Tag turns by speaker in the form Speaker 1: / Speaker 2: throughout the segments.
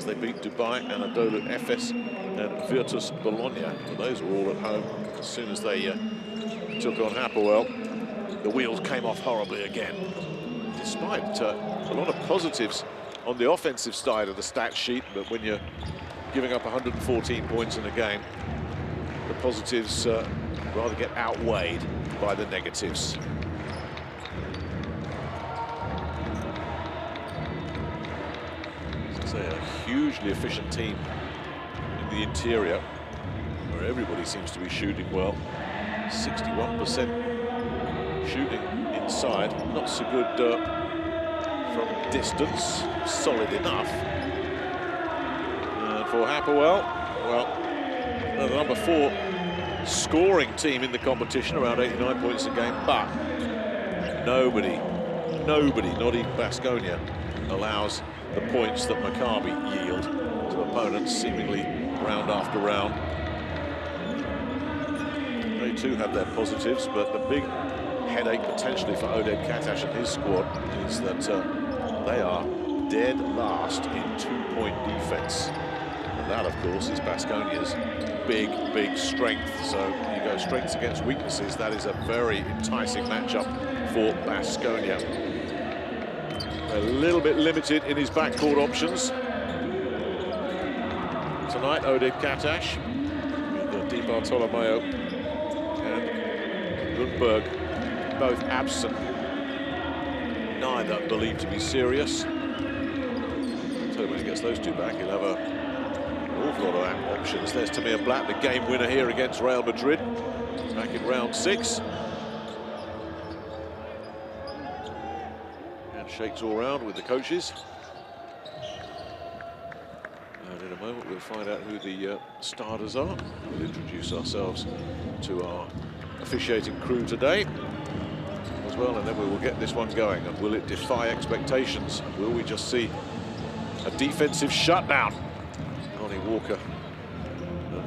Speaker 1: They beat Dubai, Anadolu Efes, and Virtus Bologna. But those were all at home. As soon as they took on Hapoel, the wheels came off horribly again. Despite a lot of positives on the offensive side of the stat sheet, but when you're giving up 114 points in a game, the positives rather get outweighed by the negatives. As I say, a hugely efficient team in the interior, where everybody seems to be shooting well. 61% shooting inside, not so good from distance, solid enough. And for Hapoel, well, the number 4 scoring team in the competition, around 89 points a game, but nobody, not even Baskonia, allows the points that Maccabi yield to opponents seemingly round after round. They too have their positives, but the big headache potentially for Oded Katash and his squad is that they are dead last in two-point defense. And that, of course, is Baskonia's big strength. So you go strengths against weaknesses. That is a very enticing matchup for Baskonia. A little bit limited in his backcourt options tonight. Oded Katash, with Di Bartolomeo and Lundberg both absent. Neither believed to be serious. So when he gets those two back, he'll have an awful lot of options. There's Tamir Blatt, the game winner here against Real Madrid, back in round 6. And shakes all round with the coaches. And in a moment, we'll find out who the starters are. We'll introduce ourselves to our officiating crew today as well, and then we will get this one going. And will it defy expectations? Will we just see a defensive shutdown? Lonnie Walker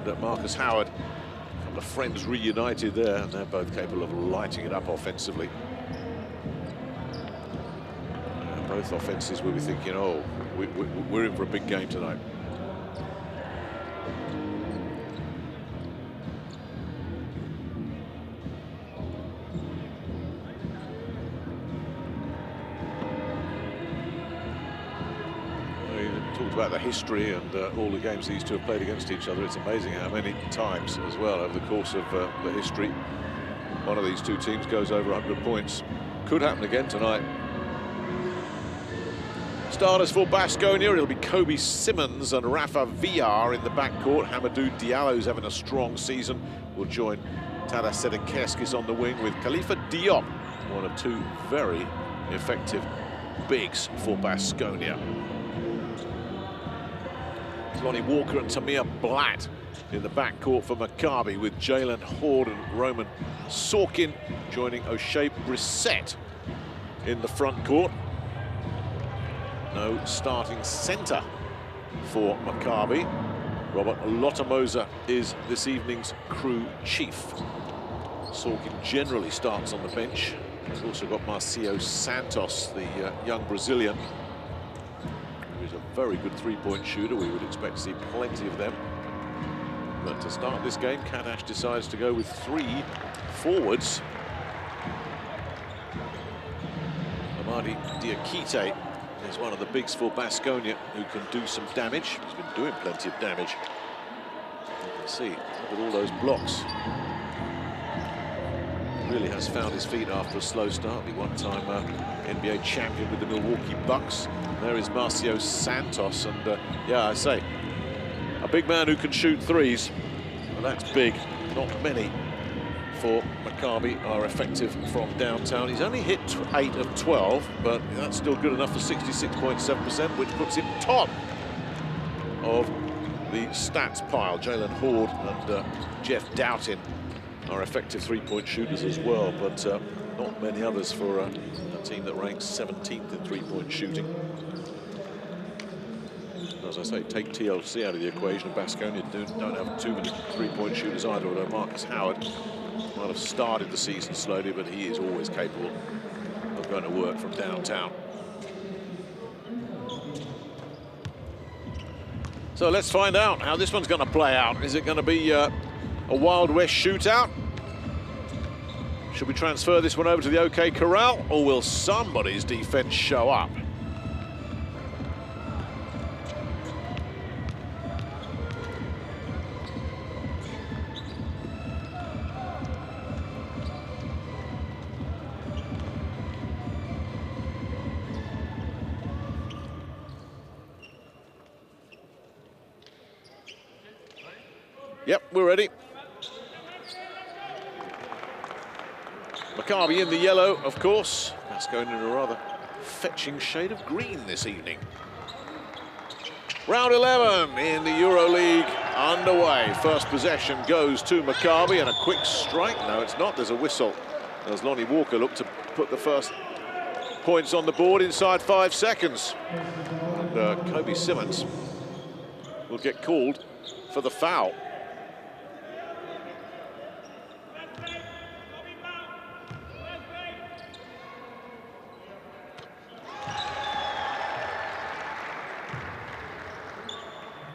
Speaker 1: and Marcus Howard, a couple of friends reunited there, and they're both capable of lighting it up offensively. Both offenses will be thinking, oh, we're in for a big game tonight. About the history and all the games these two have played against each other. It's amazing how many times as well over the course of the history one of these two teams goes over 100 points. Could happen again tonight. Starters for Baskonia, it'll be Kobe Simmons and Rafa Villar in the backcourt. Hamadou Diallo's having a strong season. Will join Tadas Sedekerskis on the wing, with Khalifa Diop, one of two very effective bigs for Baskonia. Lonnie Walker and Tamir Blatt in the backcourt for Maccabi, with Jalen Horde and Roman Sorkin joining O'Shea Brissett in the front court. No starting centre for Maccabi. Robert Lotomoza is this evening's crew chief. Sorkin generally starts on the bench. We've also got Marcio Santos, the young Brazilian, who's a very good three-point shooter. We would expect to see plenty of them. But to start this game, Katash decides to go with 3 forwards. Amadi Diakite is one of the bigs for Baskonia who can do some damage. He's been doing plenty of damage. You can see, look at all those blocks. He really has found his feet after a slow start. The one-time NBA champion with the Milwaukee Bucks. There is Marcio Santos, and yeah, I say, a big man who can shoot threes. Well, that's big. Not many for Maccabi are effective from downtown. He's only hit 8 of 12, but that's still good enough for 66.7%, which puts him top of the stats pile. Jalen Horde and Jeff Doughton are effective three-point shooters as well, but not many others for a team that ranks 17th in three-point shooting. As I say, take TLC out of the equation, and Baskonia don't have too many three-point shooters either, although Marcus Howard might have started the season slowly, but he is always capable of going to work from downtown. So let's find out how this one's going to play out. Is it going to be a Wild West shootout? Should we transfer this one over to the OK Corral, or will somebody's defense show up? Yep, we're ready. Maccabi in the yellow, of course. That's going in a rather fetching shade of green this evening. Round 11 in the EuroLeague underway. First possession goes to Maccabi, and a quick strike. No, it's not. There's a whistle. As Lonnie Walker looked to put the first points on the board inside 5 seconds. And Kobe Simmons will get called for the foul.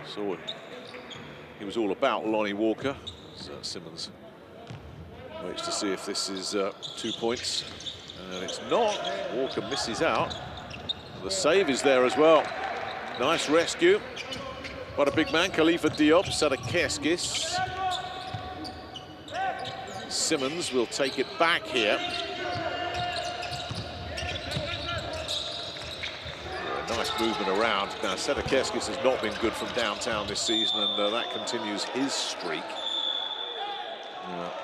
Speaker 1: So he was all about Lonnie Walker. So Simmons waits to see if this is 2 points. And it's not. Walker misses out. The save is there as well. Nice rescue. What a big man. Khalifa Diop, Sadakeskis. Simmons will take it back here. Nice movement around. Now, Sadakeskis has not been good from downtown this season, and that continues his streak.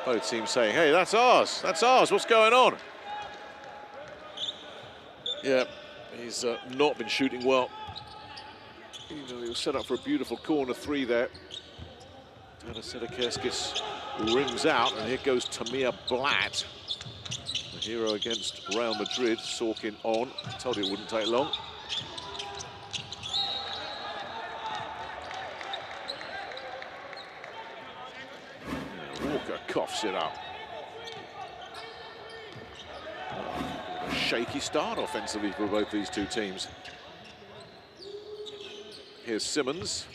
Speaker 1: Both teams saying, hey, that's ours, what's going on? Yeah, he's not been shooting well. Even though he was set up for a beautiful corner 3 there. Sadakeskis rims out, and here goes Tamir Blatt. The hero against Real Madrid, Sorkin on. I told you it wouldn't take long. Walker coughs it up. A shaky start offensively for both these two teams. Here's Simmons.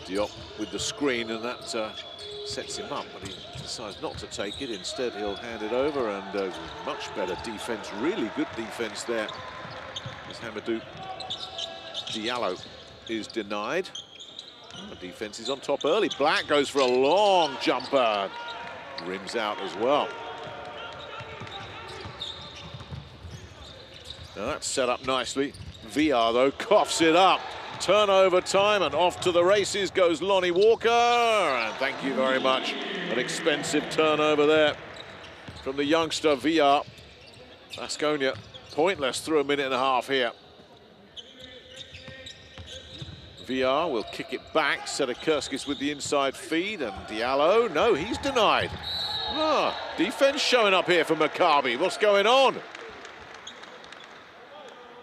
Speaker 1: Diop with the screen, and that sets him up, but he decides not to take it. Instead, he'll hand it over, and much better defense, really good defense there. As Hamidou Diallo is denied. The defense is on top early. Black goes for a long jumper. Rims out as well. Now that's set up nicely. VR, though, coughs it up. Turnover time, and off to the races goes Lonnie Walker. And thank you very much. An expensive turnover there from the youngster VR. Baskonia pointless through a minute and a half here. VR will kick it back. Sadakeskis with the inside feed, and Diallo, no, he's denied. Defense showing up here for Maccabi. What's going on?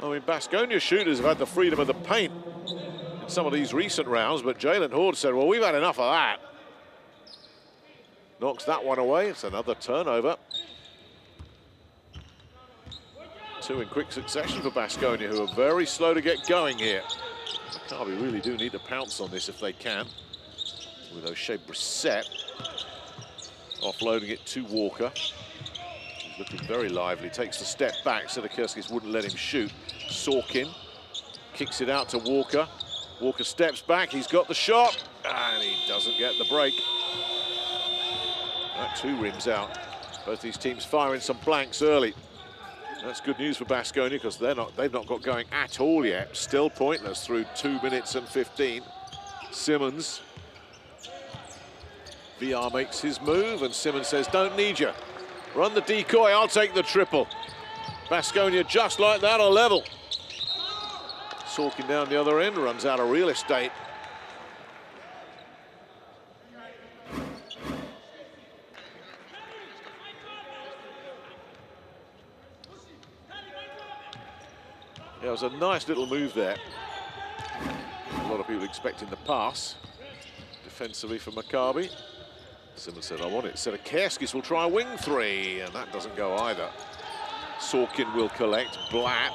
Speaker 1: I mean, Baskonia shooters have had the freedom of the paint in some of these recent rounds, but Jalen Horde said, well, we've had enough of that. Knocks that one away. It's another turnover. 2 in quick succession for Baskonia, who are very slow to get going here. Maccabi really do need to pounce on this if they can. With O'Shea Brissett offloading it to Walker. He's looking very lively, takes the step back. Sadakeskis wouldn't let him shoot. Sorkin kicks it out to Walker. Walker steps back, he's got the shot, and he doesn't get the break. That 2 rims out. Both these teams firing some blanks early. That's good news for Baskonia, because they've not got going at all yet. Still pointless through 2 minutes and 15. Simmons. VR makes his move, and Simmons says, don't need you. Run the decoy, I'll take the triple. Baskonia just like that are level. Sorkin down the other end, runs out of real estate. Yeah, it was a nice little move there. A lot of people expecting the pass. Defensively for Maccabi. Simmons said, I want it. Sadakeskis will try a wing 3, and that doesn't go either. Sorkin will collect. Blatt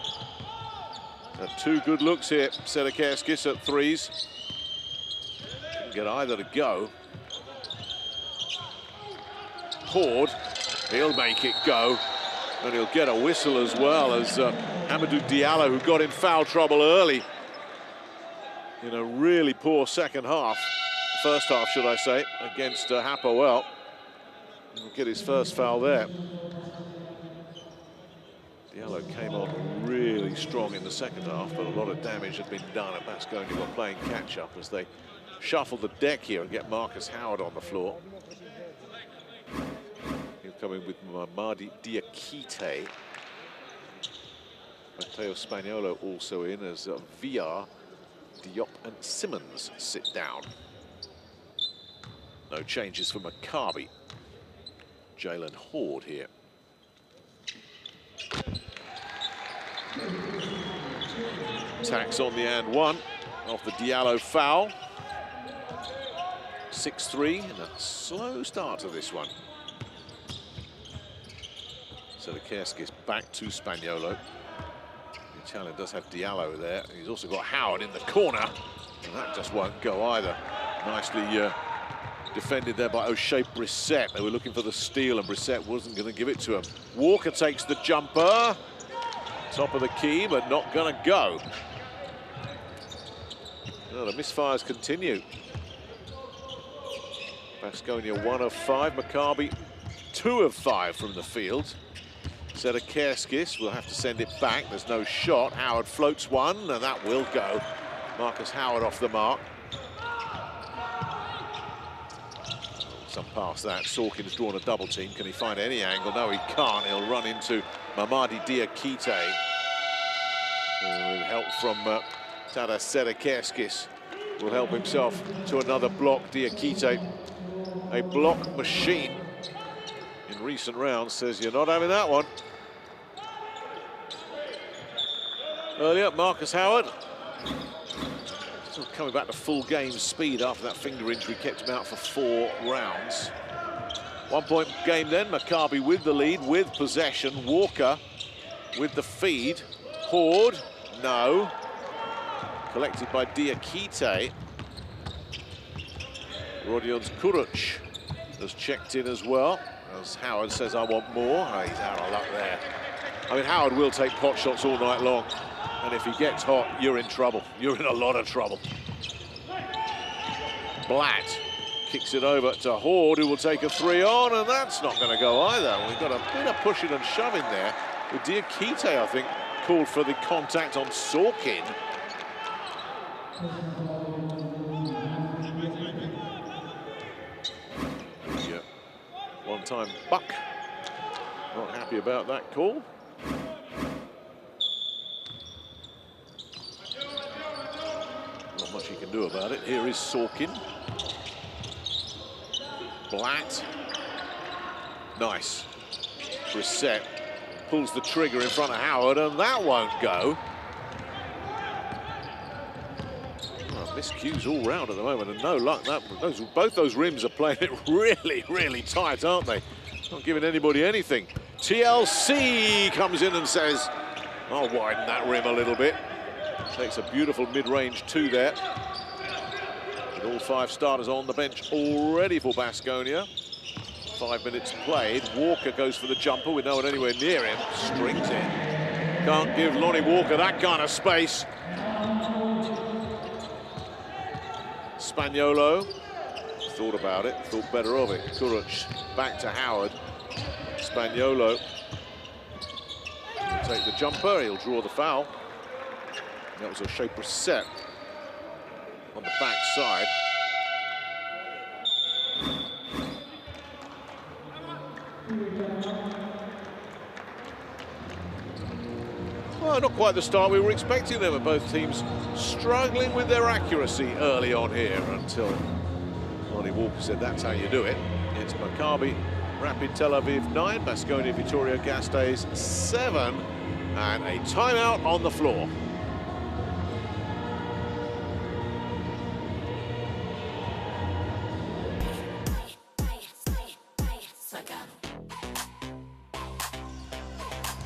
Speaker 1: Two good looks here. Sedekerskis at threes. Didn't get either to go. Horde, he'll make it go. And he'll get a whistle as well as Amadou Diallo, who got in foul trouble early in a really poor second half. First half, should I say, against Hapoel. He'll get his first foul there. Diallo came on really strong in the second half, but a lot of damage had been done at Baskonia were playing catch-up as they shuffle the deck here and get Marcus Howard on the floor. He'll come in with Mamadi Diakite. Matteo Spagnolo also in as Villar, Diop and Simmons sit down. No changes for Maccabi. Jalen Horde here. Tax on the and one off the Diallo foul. 6-3 and a slow start to this one. Sedekerskis back to Spagnolo. The Italian does have Diallo there. He's also got Howard in the corner, and that just won't go either. Nicely defended there by O'Shea Brissett. They were looking for the steal, and Brissett wasn't going to give it to him. Walker takes the jumper. Top of the key, but not going to go. Well, the misfires continue. Baskonia 1 of 5, Maccabi 2 of 5 from the field. Sedekerskis will have to send it back. There's no shot. Howard floats one, and that will go. Marcus Howard off the mark. Some past that. Sorkin's drawn a double team. Can he find any angle? No, he can't. He'll run into Mamadi Diakite. With help from Tadas Sedekerskis. Will help himself to another block. Diakite, a block machine in recent rounds, says you're not having that one. Earlier, Marcus Howard. Still coming back to full game speed after that finger injury kept him out for 4 rounds. 1 point game then, Maccabi with the lead, with possession. Walker with the feed. Horde, no. Collected by Diakite. Rodion's Kuruc has checked in as well, as Howard says, I want more. Oh, he's out of luck there. I mean, Howard will take pot shots all night long. And if he gets hot, you're in trouble. You're in a lot of trouble. Blatt kicks it over to Horde, who will take a 3 on, and that's not going to go either. We've got a bit of pushing and shoving there. With Diakite, I think, called for the contact on Sorkin. Yeah. One-time buck. Not happy about that call. Not much he can do about it. Here is Sorkin. Blatt. Nice. Brissett pulls the trigger in front of Howard, and that won't go. Oh, miscues all round at the moment, and no luck. Both those rims are playing it really, really tight, aren't they? Not giving anybody anything. TLC comes in and says, I'll widen that rim a little bit. Takes a beautiful mid-range 2 there. With all 5 starters on the bench already for Baskonia. 5 minutes played. Walker goes for the jumper with no one anywhere near him. Strings in. Can't give Lonnie Walker that kind of space. Spagnolo thought about it, thought better of it. Kuruc back to Howard. Spagnolo will take the jumper, he'll draw the foul. That was O'Shea Brissett on the back side. Well, not quite the start we were expecting them, and both teams struggling with their accuracy early on here until Lonnie Walker said that's how you do it. It's Maccabi, Rapyd Tel Aviv 9, Baskonia Vitoria Gasteiz 7, and a timeout on the floor.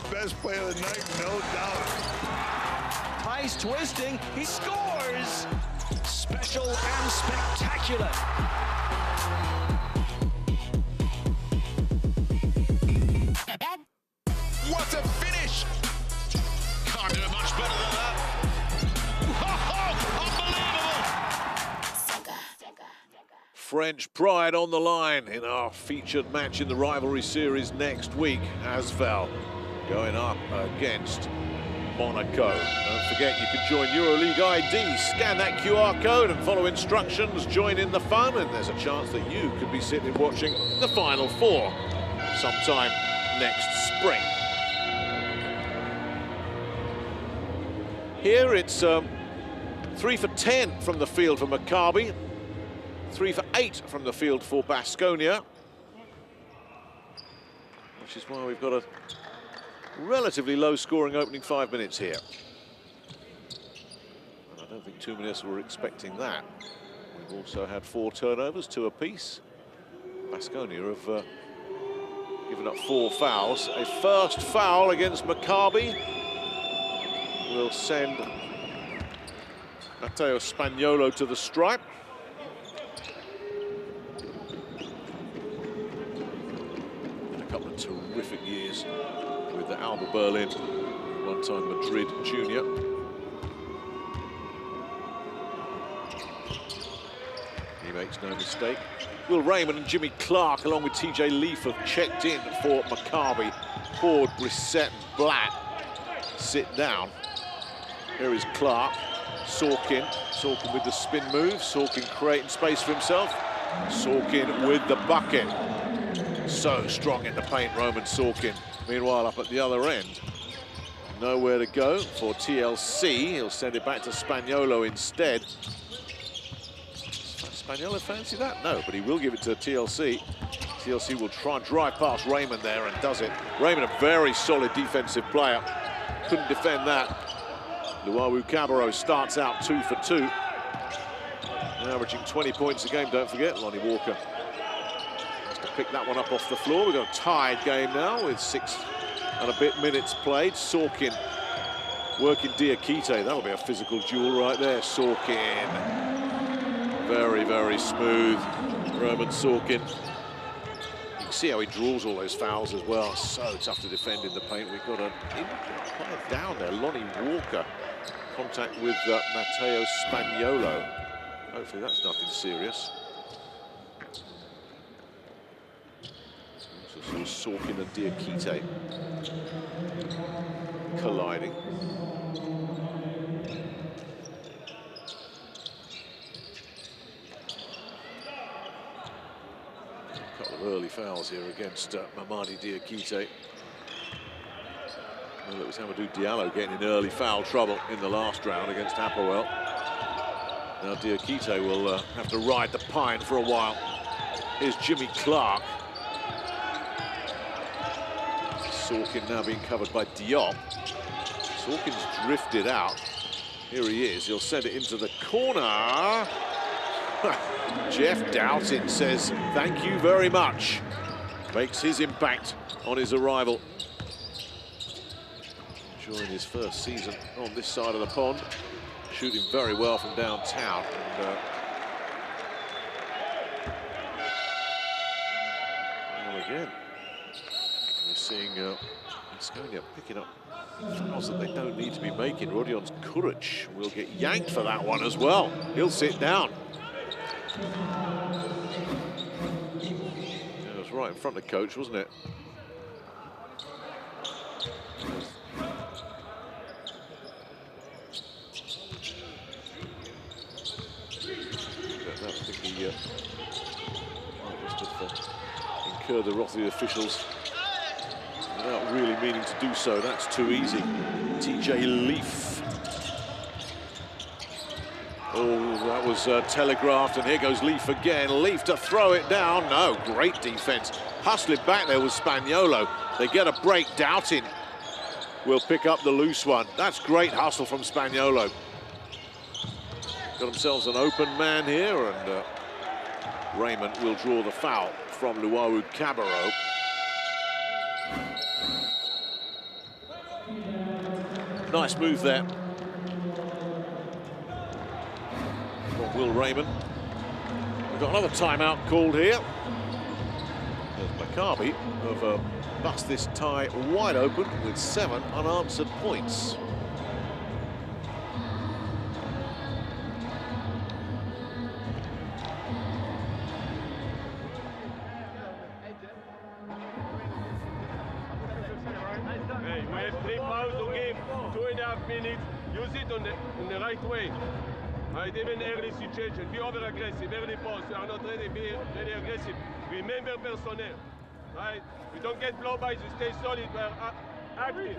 Speaker 2: Best play of the night, no doubt. Nice twisting. He scores. Special and spectacular.
Speaker 3: What a finish! Can't do it much better than that. Unbelievable!
Speaker 1: French pride on the line in our featured match in the rivalry series next week. Asvel going up against Monaco. Don't forget you can join EuroLeague ID, scan that QR code and follow instructions, join in the fun, and there's a chance that you could be sitting watching the Final Four sometime next spring. Here it's 3 for 10 from the field for Maccabi, 3 for 8 from the field for Baskonia, which is why we've got a relatively low-scoring opening 5 minutes here. And I don't think too many of us were expecting that. We've also had 4 turnovers, 2 apiece. Baskonia have given up 4 fouls. A first foul against Maccabi will send Matteo Spaniolo to the stripe. And a couple of terrific years with the Alba Berlin, one-time Madrid junior. He makes no mistake. Will Raymond and Jimmy Clark, along with TJ Leaf, have checked in for Maccabi. Ford, Brissett and Blatt sit down. Here is Clark, Sorkin with the spin move, Sorkin creating space for himself, Sorkin with the bucket. So strong in the paint, Roman Sorkin. Meanwhile, up at the other end, nowhere to go for TLC. He'll send it back to Spaniolo instead. Spaniolo fancy that? No, but he will give it to TLC. TLC will try and drive past Raymond there and does it. Raymond, a very solid defensive player. Couldn't defend that. Luawu Cabarro starts out 2 for 2. Averaging 20 points a game, don't forget. Lonnie Walker has to pick that one up off the floor. We've got a tied game now with 6 and a bit minutes played. Sorkin working Diakite. That'll be a physical duel right there. Sorkin. Very, very smooth. Roman Sorkin. You can see how he draws all those fouls as well. So tough to defend in the paint. We've got a player down there, Lonnie Walker. Contact with Matteo Spaniolo. Hopefully that's nothing serious. So Sorkin and Diakite colliding. A couple of early fouls here against Mamadi Diakite. Well, it was Amadou Diallo getting in early foul trouble in the last round against Hapoel. Now Diakite will have to ride the pine for a while. Here's Jimmy Clark. Sorkin now being covered by Diop. Sorkin's drifted out. Here he is. He'll send it into the corner. Jeff Doughton says, thank you very much. Makes his impact on his arrival. Enjoying his first season on this side of the pond. Shooting very well from downtown. And again, we're seeing Baskonia picking up fouls that they don't need to be making. Rodion Kuric will get yanked for that one as well. He'll sit down. It was right in front of coach, wasn't it? I think he must have incurred the wrath of the officials without really meaning to do so. That's too easy. TJ Leaf. Oh, that was telegraphed, and here goes Leaf again. Leaf to throw it down. No, great defense. Hustling back there with Spaniolo. They get a break. Doughton will pick up the loose one. That's great hustle from Spaniolo. Got themselves an open man here, and Raymond will draw the foul from Luawu Cabarro. Nice move there from Will Raymond. We've got another timeout called here. Maccabi have bust this tie wide open with 7 unanswered points.
Speaker 4: Hey, we have 3 fouls to give, 2.5 minutes. Use it in the right way. Right, even early situation, be over-aggressive, early post, you are not ready, be very aggressive. Remember personnel, right? We don't get blow-bys, we stay solid, we are active.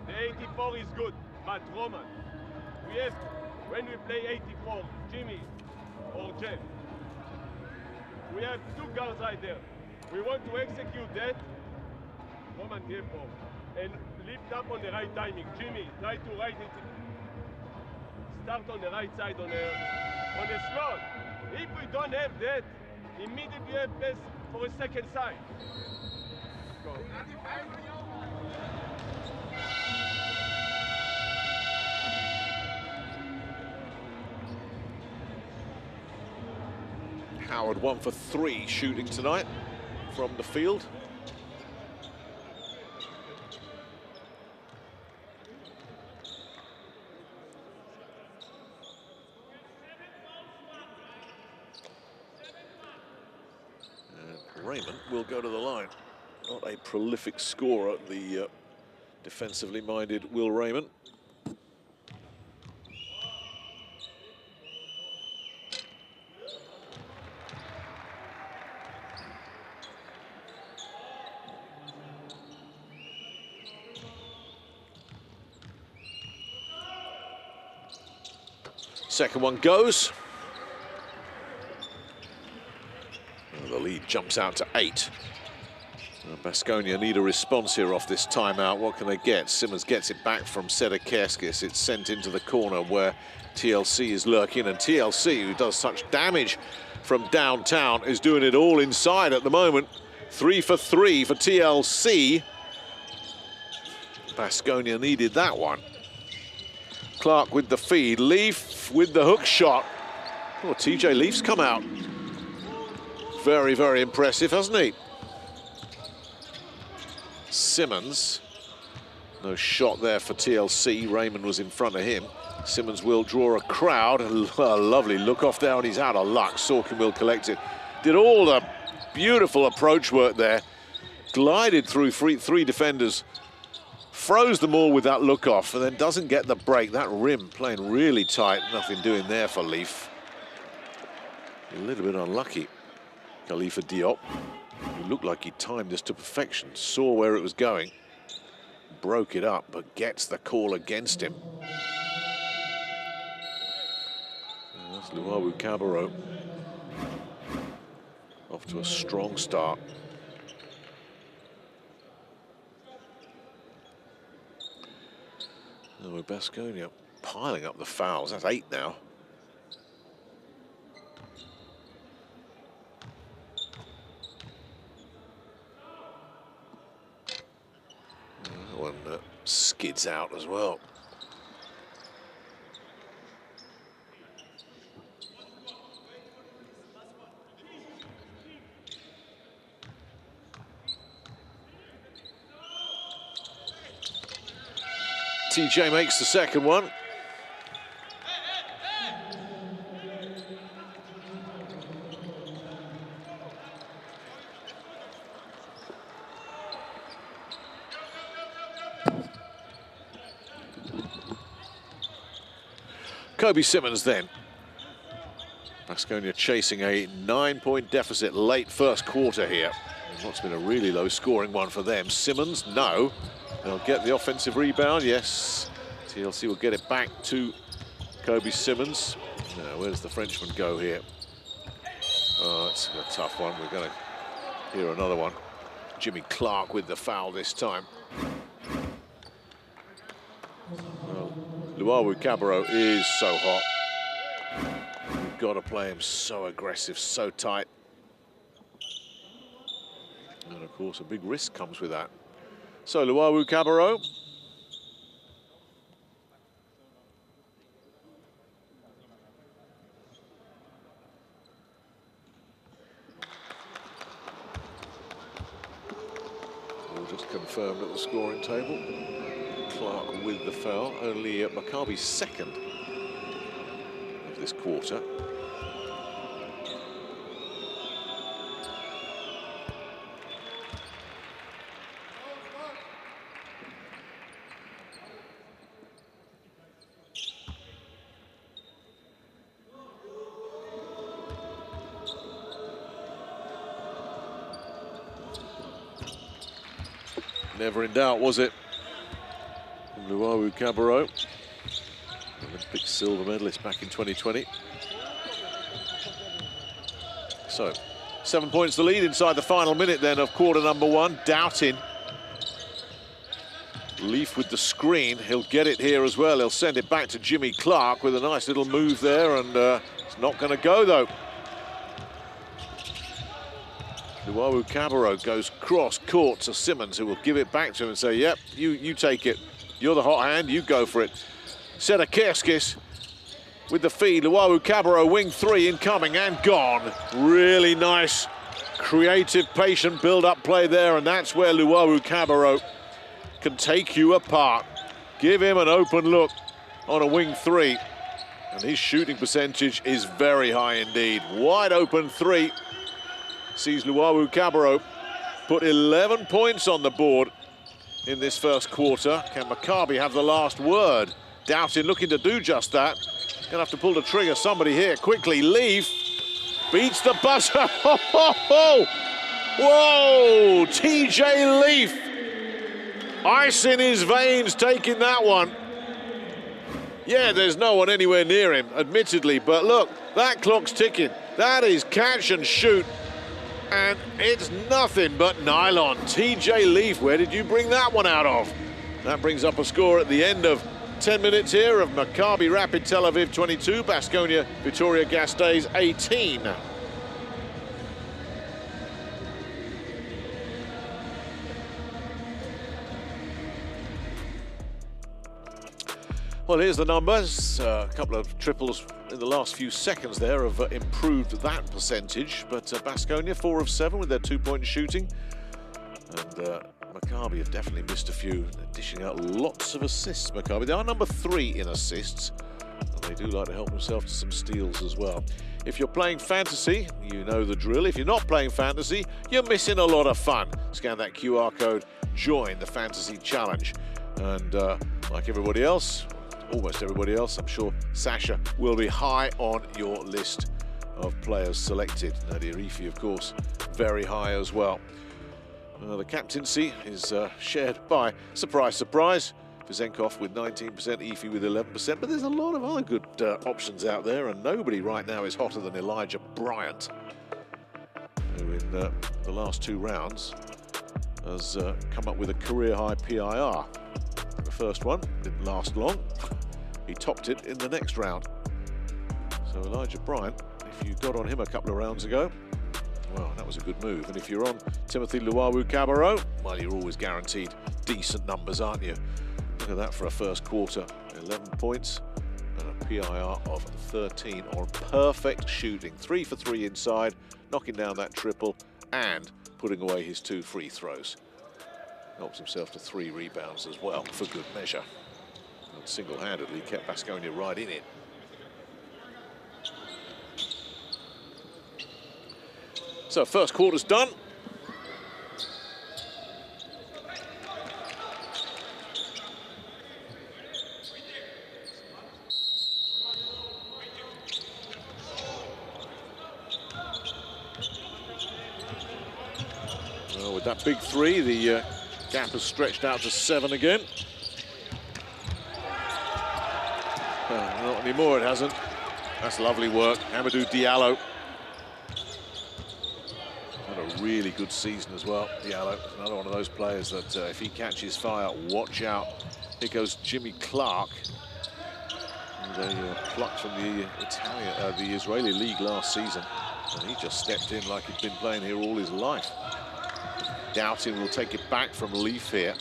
Speaker 4: The 84 is good, but Roman, we have, when we play 84, Jimmy or Jeff, we have 2 guards right there. We want to execute that, Roman Tempo, and lift up on the right timing. Jimmy, try to right it. Start on the right side on the slot. If we don't have that, immediately have pass for a second side. Go.
Speaker 1: Howard 1 for 3 shooting tonight from the field. Raymond will go to the line. Not a prolific scorer, the defensively minded Will Raymond. Second one goes. The lead jumps out to 8. Baskonia need a response here off this timeout. What can they get? Simmons gets it back from Sedekeskis. It's sent into the corner where TLC is lurking, and TLC, who does such damage from downtown, is doing it all inside at the moment. 3 for 3 for TLC. Baskonia needed that one. Clark with the feed. Leaf with the hook shot. Oh, TJ Leaf's come out. Very, very impressive, hasn't he? Simmons. No shot there for TLC. Raymond was in front of him. Simmons will draw a crowd. A lovely look off there, and he's out of luck. Sorkin will collect it. Did all the beautiful approach work there. Glided through three defenders. Froze them all with that look off, and then doesn't get the break. That rim playing really tight. Nothing doing there for Leaf. A little bit unlucky. Khalifa Diop, who looked like he timed this to perfection, saw where it was going, broke it up, but gets the call against him. And that's Luawu Cabarro. Off to a strong start. And with Baskonia piling up the fouls. That's 8 now. One skids out as well. TJ makes the second one. Kobe Simmons then. Baskonia chasing a 9-point deficit late first quarter here. What's been a really low scoring one for them. Simmons, no. They'll get the offensive rebound, yes. TLC will get it back to Kobe Simmons. Now, where does the Frenchman go here? Oh, it's a tough one. We're going to hear another one. Jimmy Clark with the foul this time. Well, Luawu Cabarro is so hot. You've got to play him so aggressive, so tight. And of course, a big risk comes with that. So Luawu Cabarro. confirmed at the scoring table. Clark with the foul. Only Maccabi's second of this quarter. Never in doubt, was it? Luawu-Cabarrot, Olympic silver medalist back in 2020. So, 7 points the lead inside the final minute then of quarter number one. Doughtin. Leaf with the screen. He'll get it here as well. He'll send it back to Jimmy Clark with a nice little move there, and it's not going to go though. Luawu-Cabarrot goes cross court to Simmons, who will give it back to him and say, yep, you take it. You're the hot hand, you go for it. Sedakerskis with the feed. Luawu-Cabarrot, wing three incoming and gone. Really nice, creative, patient build-up play there, and that's where Luawu-Cabarrot can take you apart. Give him an open look on a wing three, and his shooting percentage is very high indeed. Wide open three. Sees Luawu-Cabarrot put 11 points on the board in this first quarter. Can Maccabi have the last word? Doughtin looking to do just that. Gonna have to pull the trigger, somebody here quickly. Leaf beats the buzzer. Whoa, TJ Leaf. Ice in his veins taking that one. Yeah, there's no one anywhere near him, admittedly, but look, that clock's ticking. That is catch and shoot. And it's nothing but nylon. TJ Leaf, where did you bring that one out of? That brings up a score at the end of 10 minutes here of Maccabi Rapyd Tel Aviv 22, Baskonia Vitoria Gasteiz 18. Well, here's the numbers. A couple of triples in the last few seconds there have improved that percentage. But Baskonia, 4 of 7 with their 2-point shooting. And Maccabi have definitely missed a few. They're dishing out lots of assists, Maccabi. They are number 3 in assists. And they do like to help themselves to some steals as well. If you're playing fantasy, you know the drill. If you're not playing fantasy, you're missing a lot of fun. Scan that QR code, join the Fantasy Challenge. And like everybody else, almost everybody else, I'm sure Sasha will be high on your list of players selected. Nadia Ifi, of course, very high as well. The captaincy is shared by, surprise, surprise, Vizenkov with 19%, Ifi with 11%, but there's a lot of other good options out there, and nobody right now is hotter than Elijah Bryant, who in the last 2 rounds has come up with a career-high PIR. The first one didn't last long. He topped it in the next round. So Elijah Bryant, if you got on him a couple of rounds ago, well, that was a good move. And if you're on Timothy Luawu-Cabarrot, well, you're always guaranteed decent numbers, aren't you? Look at that for a first quarter. 11 points and a PIR of 13 on perfect shooting. 3 for 3 inside, knocking down that triple and putting away his 2 free throws. Helps himself to 3 rebounds as well, for good measure. And single-handedly kept Baskonia right in it. So first quarter's done. Well, with that big 3, the gap has stretched out to 7 again. Not anymore, it hasn't. That's lovely work. Amadou Diallo. Had a really good season as well, Diallo. Another one of those players that if he catches fire, watch out. Here goes Jimmy Clark. And they plucked from the Israeli league last season. And he just stepped in like he'd been playing here all his life. Doughtin will take it back from Leaf here.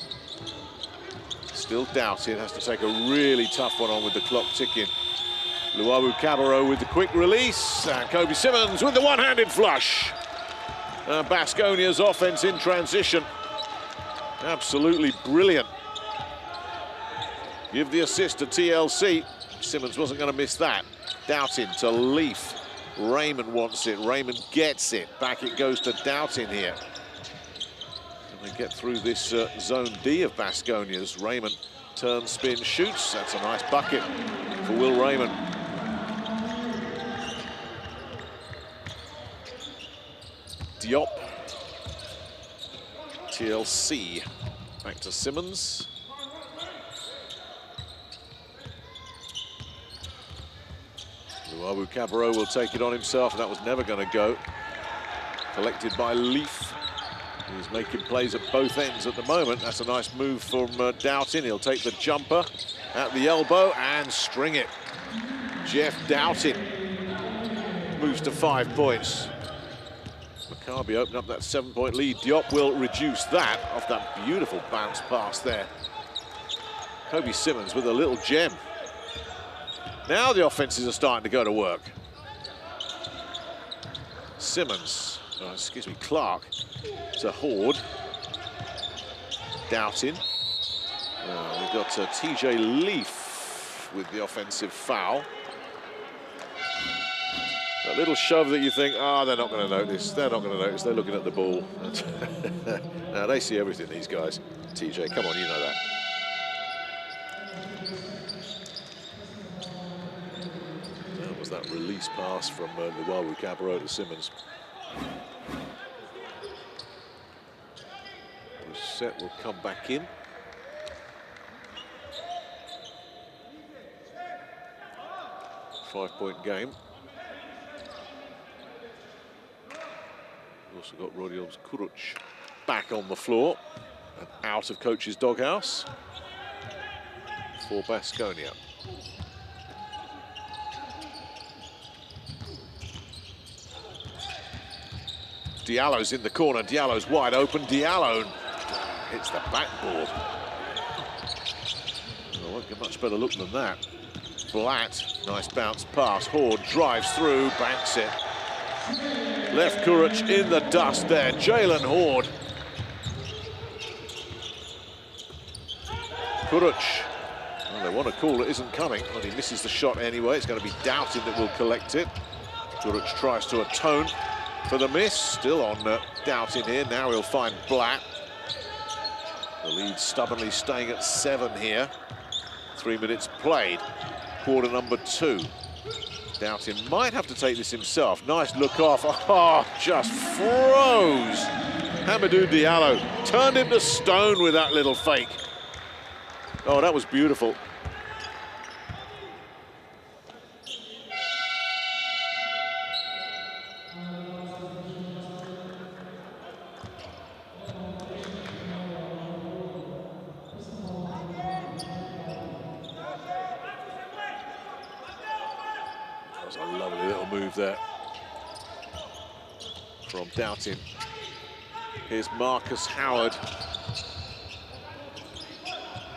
Speaker 1: Still Doughtin has to take a really tough one on with the clock ticking. Luawu-Cabarrot with the quick release, and Kobe Simmons with the one-handed flush. Baskonia's offense in transition Absolutely brilliant. Give the assist to TLC. Simmons wasn't going to miss that. Doughtin to Leaf. Raymond wants it. Raymond gets it. Back it goes to Doughtin here. And they get through this zone D of Baskonia's. Raymond turns, spin, shoots. That's a nice bucket for Will Raymond. Diop. TLC. Back to Simmons. Luawu Cabarro will take it on himself, and that was never going to go. Collected by Leaf. He's making plays at both ends at the moment. That's a nice move from Doughtin. He'll take the jumper at the elbow and string it. Jeff Doughtin moves to 5 points. Maccabi open up that 7-point lead. Diop will reduce that off that beautiful bounce pass there. Kobe Simmons with a little gem. Now the offenses are starting to go to work. Simmons, Clark to Horde. Doughtin. We've got TJ Leaf with the offensive foul. That little shove that you think, they're not going to notice. They're not going to notice. They're looking at the ball. Now they see everything, these guys. TJ, come on, you know that. That was that release pass from Luawu Cabarro to Simmons. Set will come back in. Five-point game. We've also got Rodion's Kuruc back on the floor and out of coach's doghouse for Baskonia. Diallo's in the corner. Diallo's wide open. Diallo hits the backboard. Well, won't get much better look than that. Blatt, nice bounce pass. Horde drives through, banks it. Left Kuruc in the dust there. Jalen Horde. Kuruc. Well, they want a call that isn't coming. Well, he misses the shot anyway. It's going to be Doughtin that will collect it. Kuruc tries to atone for the miss. Still on Doughtin here. Now he'll find Blatt. The lead stubbornly staying at 7 here. 3 minutes played. Quarter number 2. Doughtin might have to take this himself. Nice look off. Oh, just froze. Hamidou Diallo turned him to stone with that little fake. Oh, that was beautiful. A lovely little move there from Doughtin. Here's Marcus Howard.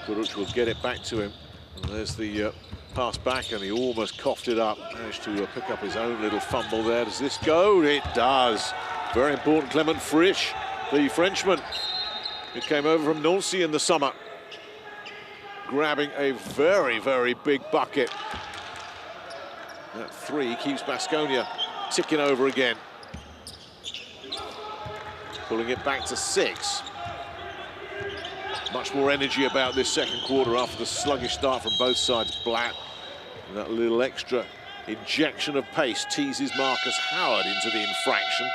Speaker 1: Kuruc will get it back to him. And there's the pass back, and he almost coughed it up. Managed to pick up his own little fumble there. Does this go? It does. Very important, Clement Frisch, the Frenchman who came over from Nancy in the summer, grabbing a very, very big bucket. That 3 keeps Baskonia ticking over again. Pulling it back to 6. Much more energy about this second quarter after the sluggish start from both sides. Blatt, and that little extra injection of pace teases Marcus Howard into the infraction.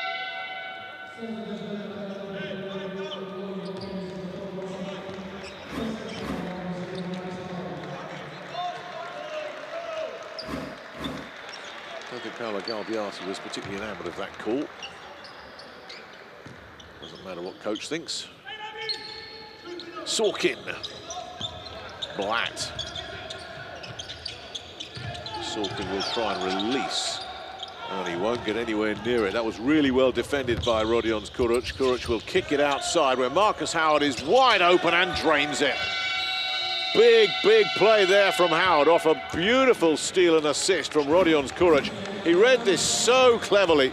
Speaker 1: I don't think Paolo Galbiati was particularly enamoured of that call. Doesn't matter what coach thinks. Sorkin. Blatt. Sorkin will try and release. And he won't get anywhere near it. That was really well defended by Rodion's Kuruc. Kuruc will kick it outside where Marcus Howard is wide open and drains it. Big, big play there from Howard off a beautiful steal and assist from Rodion's Kuruc. He read this so cleverly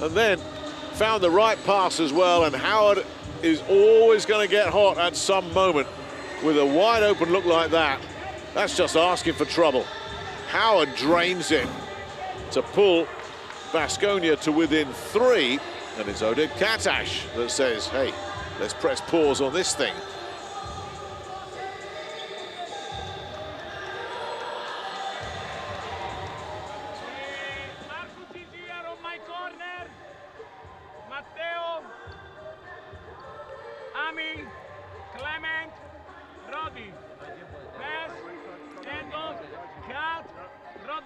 Speaker 1: and then found the right pass as well, and Howard is always going to get hot at some moment with a wide open look like that. That's just asking for trouble. Howard drains it to pull Baskonia to within 3, and it's Oded Katash that says, hey, let's press pause on this thing.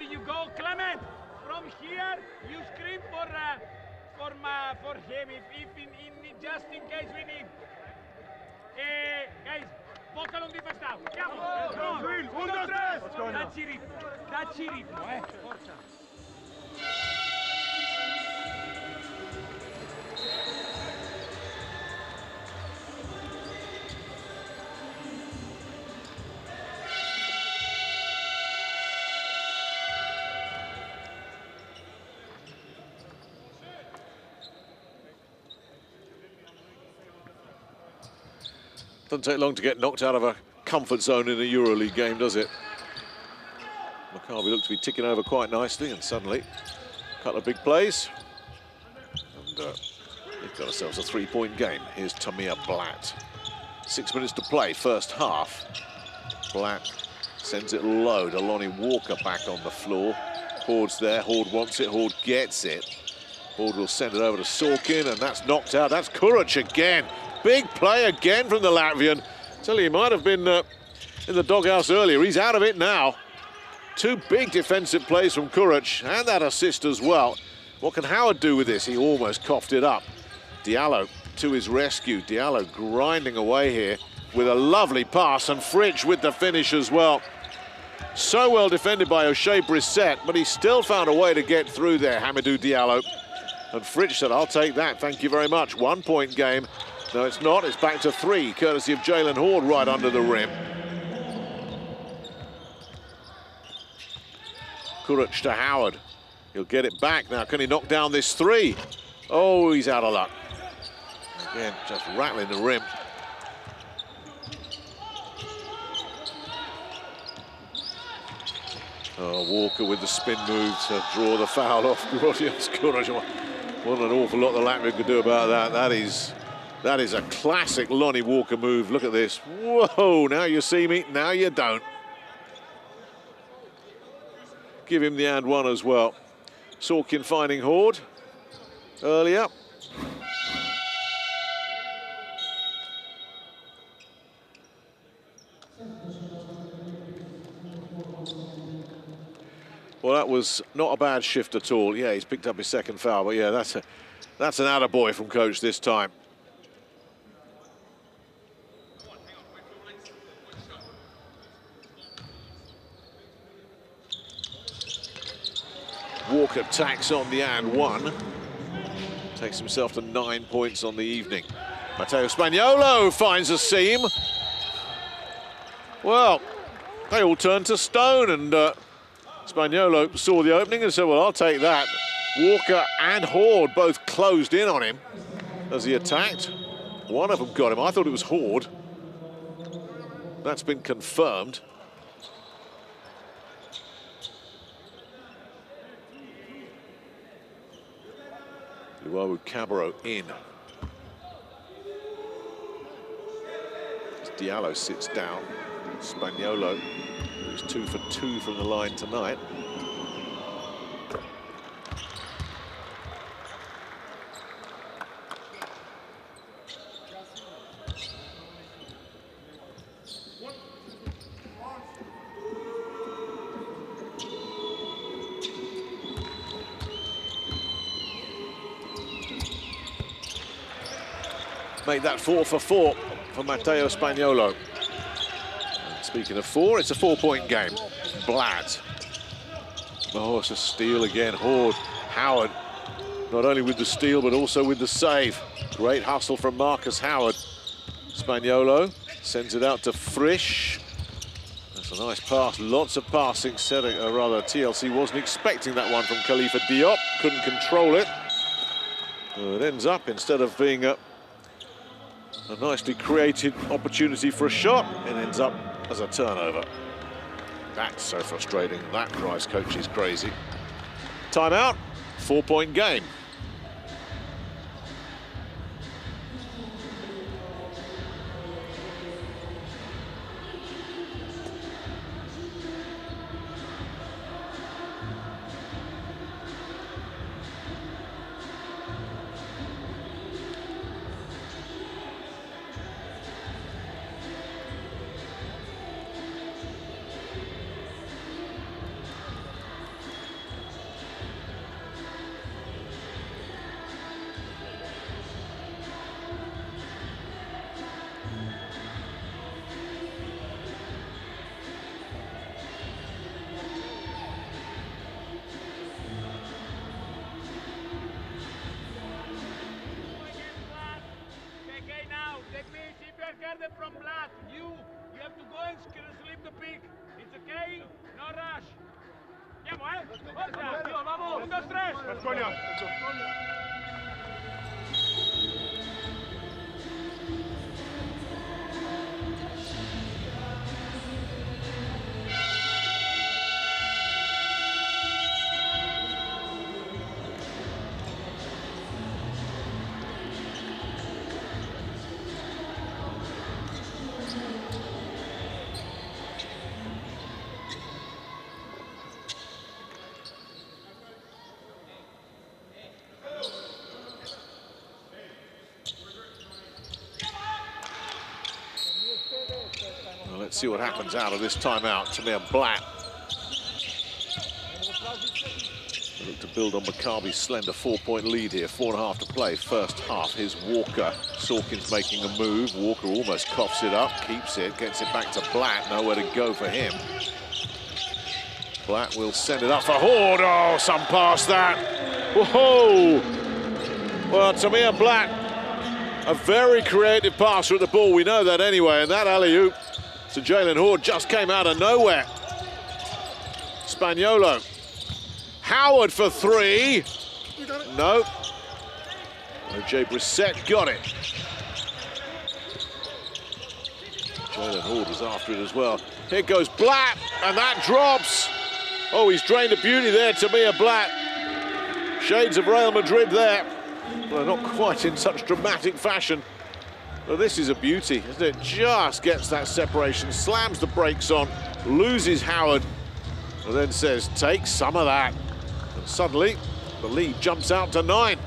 Speaker 5: You go, Clement. From here, you scream for him if just in case we need. Guys, vocal on the first down. Dacci ritmo, Forza.
Speaker 1: Doesn't take long to get knocked out of a comfort zone in a EuroLeague game, does it? Maccabi looked to be ticking over quite nicely, and suddenly a couple of big plays. And they've got ourselves a 3-point game. Here's Tamir Blatt. 6 minutes to play, first half. Blatt sends it low to Lonnie Walker back on the floor. Hord's there, Hord wants it, Hord gets it. Hord will send it over to Sorkin, and that's knocked out. That's Kuric again. Big play again from the Latvian. Tell you, he might have been in the doghouse earlier. He's out of it now. 2 big defensive plays from Kuric, and that assist as well. What can Howard do with this? He almost coughed it up. Diallo to his rescue. Diallo grinding away here with a lovely pass, and Fritsch with the finish as well. So well defended by O'Shea Brissett, but he still found a way to get through there, Hamidou Diallo. And Fritsch said, I'll take that, thank you very much. 1-point game. No, it's not. It's back to 3, courtesy of Jalen Hord right under the rim. Kuric to Howard. He'll get it back now. Can he knock down this 3? Oh, he's out of luck. Again, just rattling the rim. Oh, Walker with the spin move to draw the foul off Grodio's Kuric. What an awful lot the Latvian could do about that. That is a classic Lonnie Walker move. Look at this. Whoa, now you see me, now you don't. Give him the and one as well. Sorkin finding Hord earlier. Well, that was not a bad shift at all. Yeah, he's picked up his second foul, but yeah, that's an attaboy from coach this time. Walker tacks on the and one. Takes himself to 9 points on the evening. Matteo Spaniolo finds a seam. Well, they all turned to stone, and Spaniolo saw the opening and said, well, I'll take that. Walker and Hord both closed in on him as he attacked. One of them got him. I thought it was Hord. That's been confirmed. Luau Cabarro in. As Diallo sits down. Spaniolo, who's 2 for 2 from the line tonight. Make that 4 for 4 for Matteo Spaniolo. And speaking of 4, it's a 4-point game. Blatt. Oh, it's a steal again. Hord, Howard, not only with the steal, but also with the save. Great hustle from Marcus Howard. Spaniolo sends it out to Frisch. That's a nice pass, lots of passing. TLC wasn't expecting that one from Khalifa Diop. Couldn't control it. It ends up, instead of being A nicely created opportunity for a shot, and ends up as a turnover. That's so frustrating. That drives coaches crazy. Timeout, 4-point game.
Speaker 5: From blood, you have to go and sleep the pig. It's okay? No rush. Andiamo, Forza! Vamos! 1, 2, 3!
Speaker 4: Baskonia!
Speaker 1: Let's see what happens out of this timeout. Tamir Blatt. They look to build on Maccabi's slender 4-point lead here. 4.5 to play, first half. Here's Walker. Sorkin's making a move. Walker almost coughs it up, keeps it, gets it back to Blatt. Nowhere to go for him. Blatt will send it up for Horde. Oh, some past that. Whoa! Well, Tamir Blatt, a very creative passer at the ball. We know that anyway, and that alley-oop to Jalen Horde just came out of nowhere. Spaniolo. Howard for 3. No. O.J. Brissett got it. Jalen Horde was after it as well. Here goes Blatt, and that drops. Oh, he's drained the beauty there, Tamir Blatt. Shades of Real Madrid there. Well, not quite in such dramatic fashion. Well, this is a beauty, isn't it? Just gets that separation, slams the brakes on, loses Howard, and then says, take some of that. And suddenly, the lead jumps out to 9.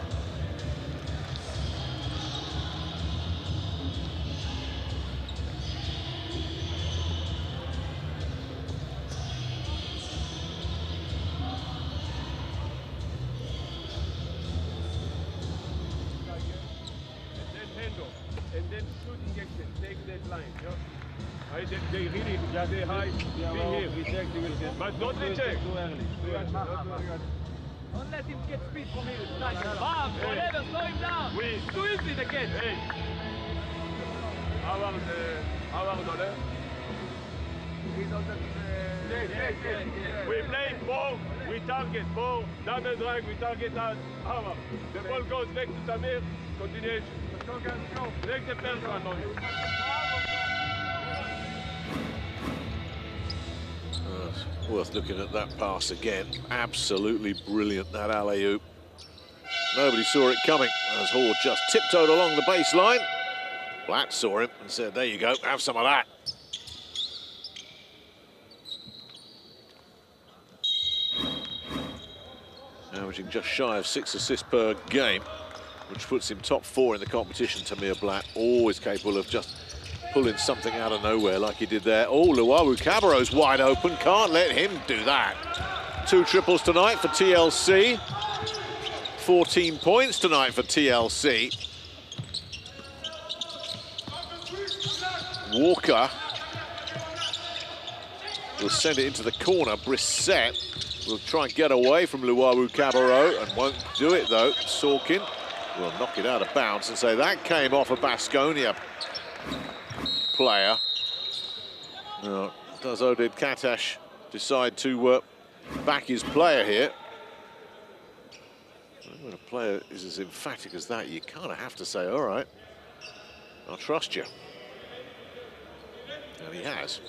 Speaker 4: They really, they high, be here. But don't reject.
Speaker 5: Don't let him get speed from here. Bob, whatever, slow him down. Too easy to get.
Speaker 4: Hey. Our dollar. We play ball, we target ball, double drag, we target us. The ball goes next to Tamir, continuation. Next the first one on you.
Speaker 1: Worth looking at that pass again. Absolutely brilliant, that alley-oop. Nobody saw it coming as Horde just tiptoed along the baseline. Blatt saw him and said, there you go, have some of that. Averaging just shy of 6 assists per game, which puts him top 4 in the competition. Tamir Blatt, always capable of just pulling something out of nowhere like he did there. Oh, Luawu Cabarrot's wide open. Can't let him do that. 2 triples tonight for TLC. 14 points tonight for TLC. Walker will send it into the corner. Brissett will try and get away from Luawu Cabarrot and won't do it, though. Sorkin will knock it out of bounds and say that came off a Baskonia player. Now, does Oded Katash decide to back his player here? When a player is as emphatic as that, you kind of have to say, all right. I'll trust you. And he has.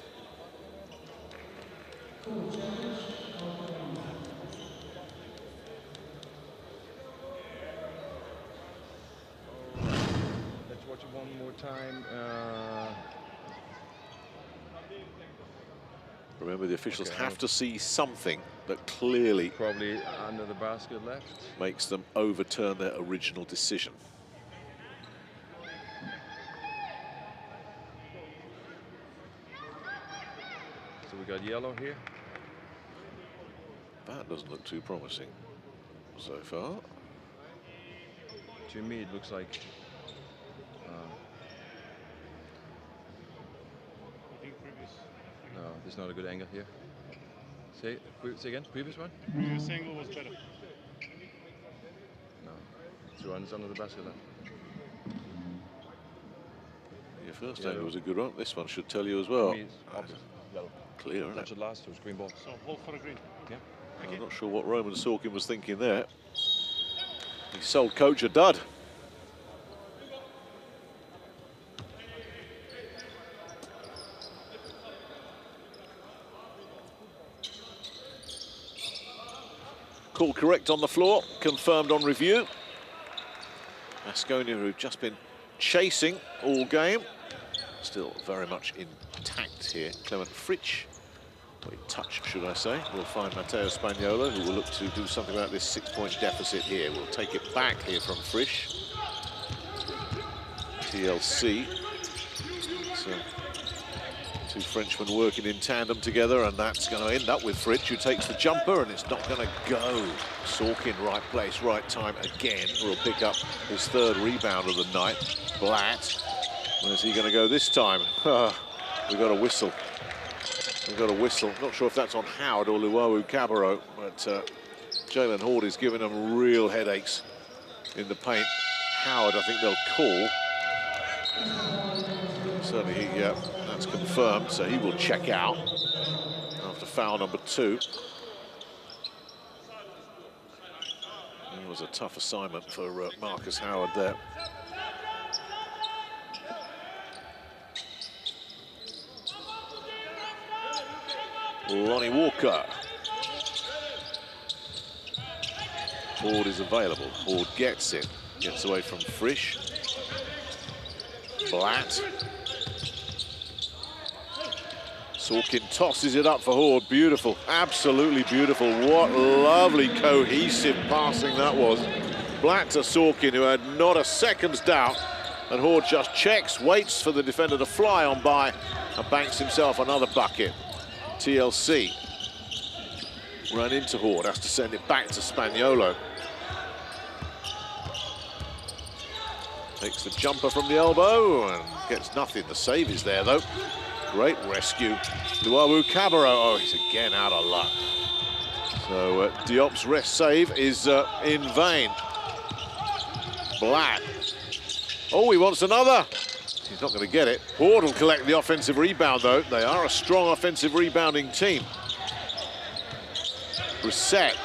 Speaker 6: Let's watch it one more time.
Speaker 1: Remember, the officials have to see something that clearly
Speaker 6: Probably under the basket left.
Speaker 1: makes them overturn their original decision.
Speaker 6: So we got yellow here.
Speaker 1: That doesn't look too promising so far.
Speaker 6: To me, it looks like no, there's not a good angle here. Say again, previous one?
Speaker 7: Previous angle was better.
Speaker 6: No, it's runs under the basket left.
Speaker 1: Your first angle was a good one. This one should tell you as well.
Speaker 6: To me, it's opposite. Yellow.
Speaker 1: Clear, isn't
Speaker 6: That's
Speaker 1: it?
Speaker 6: the last two, it's green ball.
Speaker 7: So hold for a green.
Speaker 6: Yeah.
Speaker 1: I'm not sure what Roman Sorkin was thinking there. He sold coach a dud. Call correct on the floor, confirmed on review. Baskonia, who've just been chasing all game, still very much intact here. Clement Fritsch, touch, should I say, will find Matteo Spagnola, who will look to do something about this 6-point deficit here. We'll take it back here from Frisch. TLC. So, two Frenchmen working in tandem together, and that's going to end up with Fritsch, who takes the jumper, and it's not going to go. Sorkin, right place, right time again. Will pick up his third rebound of the night. Blatt, where's he going to go this time? We've got a whistle. We've got a whistle. Not sure if that's on Howard or Luawu Cabarro, but Jalen Horde is giving them real headaches in the paint. Howard, I think they'll call. Certainly, that's confirmed, so he will check out after foul number 2. It was a tough assignment for Marcus Howard there. Lonnie Walker. Horde is available. Horde gets it. Gets away from Frisch. Blatt. Sorkin tosses it up for Horde. Beautiful. Absolutely beautiful. What lovely cohesive passing that was. Blatt to Sorkin, who had not a second's doubt. And Horde just checks, waits for the defender to fly on by, and banks himself another bucket. TLC ran into Horde, has to send it back to Spagnuolo. Takes the jumper from the elbow and gets nothing. The save is there though. Great rescue. Luawu Cabarro, oh, he's again out of luck. So Diop's rest save is in vain. Blatt. Oh, he wants another. He's not going to get it. Horde will collect the offensive rebound, though. They are a strong offensive rebounding team. Brissett.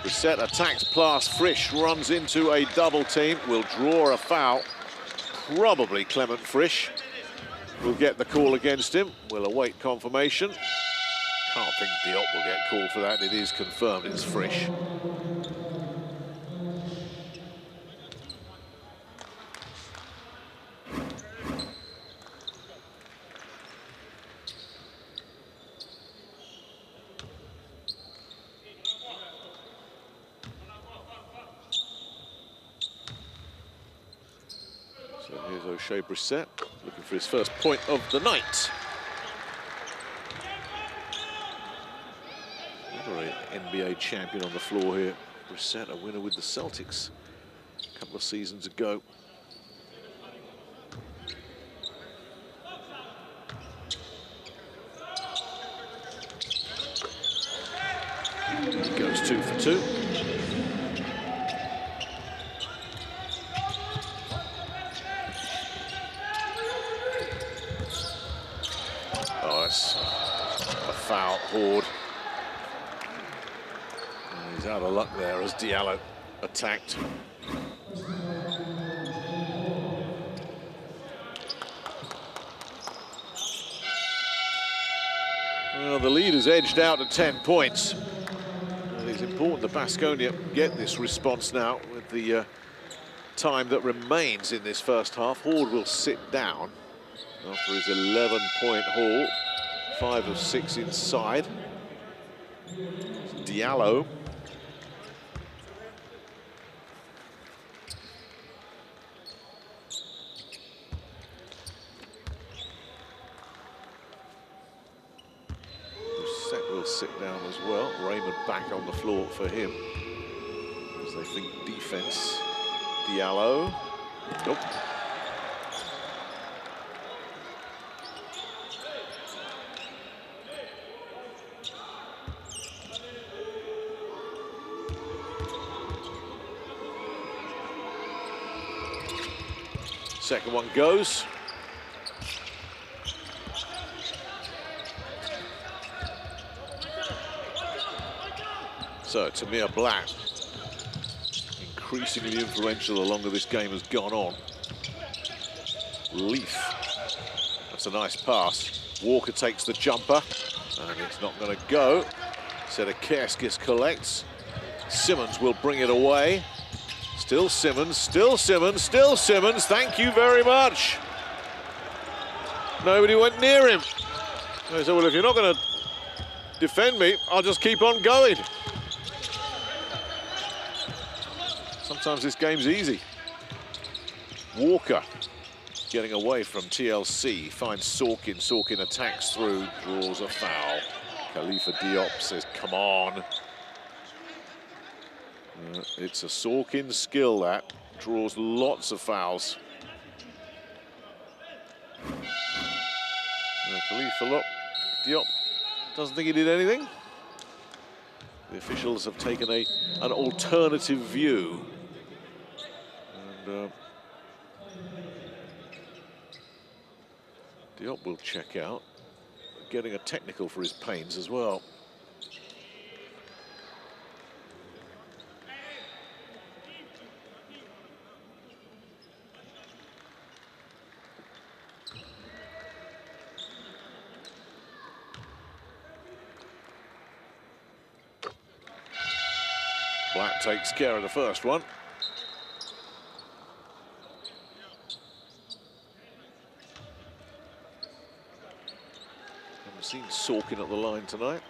Speaker 1: Brissett attacks Plas. Frisch runs into a double team. Will draw a foul. Probably Clement Frisch will get the call against him. We'll await confirmation. Can't think Diop will get called for that. It is confirmed. It's Frisch. O'Shea Brissett looking for his first point of the night. Another NBA champion on the floor here. Brissett, a winner with the Celtics a couple of seasons ago. He goes 2 for 2. A foul, Horde. And he's out of luck there as Diallo attacked. Well, the lead has edged out to 10 points. And it's important that Baskonia get this response now with the time that remains in this first half. Horde will sit down after his 11-point haul. 5 of 6 inside. Diallo. Will sit down as well. Raymond back on the floor for him as they think defense. Diallo. Nope. Second one goes. So, Tamir Black, increasingly influential the longer this game has gone on. Leaf, that's a nice pass. Walker takes the jumper, and it's not going to go. Sedekerskis collects. Simmons will bring it away. Still Simmons, still Simmons, still Simmons. Thank you very much. Nobody went near him. I said, well, if you're not going to defend me, I'll just keep on going. Sometimes this game's easy. Walker getting away from TLC, finds Sorkin. Sorkin attacks through, draws a foul. Khalifa Diop says, come on. It's a Sorkin skill that draws lots of fouls. Khalifa, look, Diop doesn't think he did anything. The officials have taken an alternative view. And Diop will check out, getting a technical for his pains as well. Black takes care of the first one. Haven't seen Sorkin at the line tonight.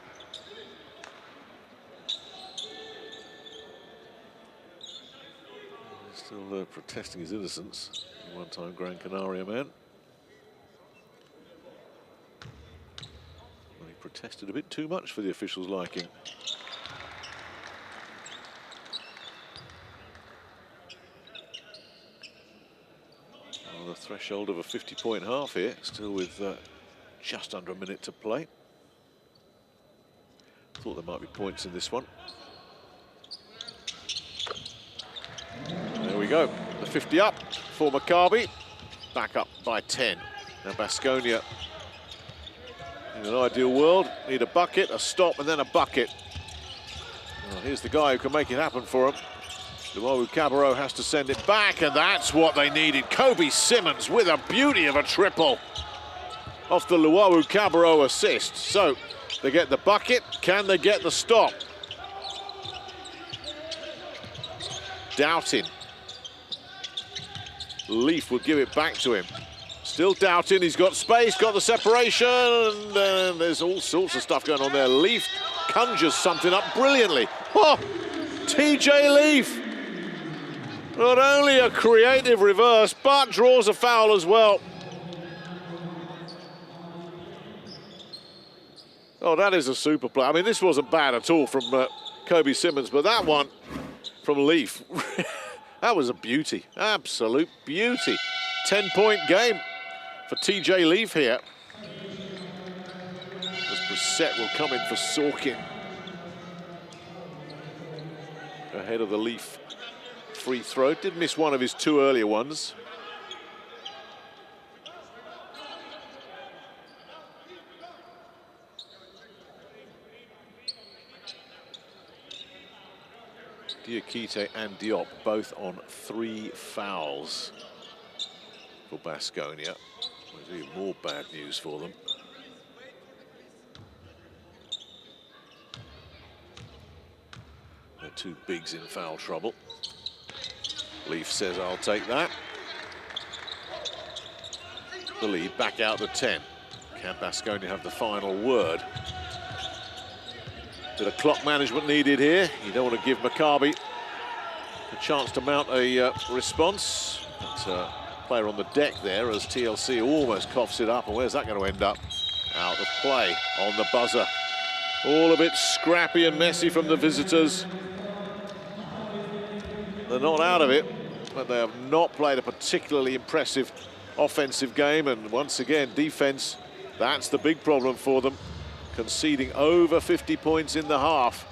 Speaker 1: Still protesting his innocence. One-time Gran Canaria man. Well, he protested a bit too much for the officials' liking. The threshold of a 50-point half here, still with just under a minute to play. Thought there might be points in this one. There we go, the 50 up for Maccabi, back up by 10. Now Baskonia, in an ideal world, need a bucket, a stop, and then a bucket. Well, here's the guy who can make it happen for them. Luau Cabarro has to send it back, and that's what they needed. Kobe Simmons with a beauty of a triple off the Luau Cabarro assist. So they get the bucket, can they get the stop? Doubting. Leaf will give it back to him. Still doubting, he's got space, got the separation, and there's all sorts of stuff going on there. Leaf conjures something up brilliantly. Oh, TJ Leaf. Not only a creative reverse, but draws a foul as well. Oh, that is a super play. I mean, this wasn't bad at all from Kobe Simmons, but that one from Leaf, that was a beauty, absolute beauty. 10-point game for TJ Leaf here. As Brissett will come in for Sorkin. Ahead of the Leaf free throw. Did miss one of his two earlier ones. Diakite and Diop both on 3 fouls for Baskonia. There's even more bad news for them. two bigs in foul trouble. Leaf says, I'll take that. The lead back out to 10. Can Baskonia have the final word? Bit of clock management needed here. You don't want to give Maccabi a chance to mount a response. But, player on the deck there as TLC almost coughs it up. And where's that going to end up? Out of play on the buzzer. All a bit scrappy and messy from the visitors. They're not out of it, but they have not played a particularly impressive offensive game. And once again, defense, that's the big problem for them. Conceding over 50 points in the half.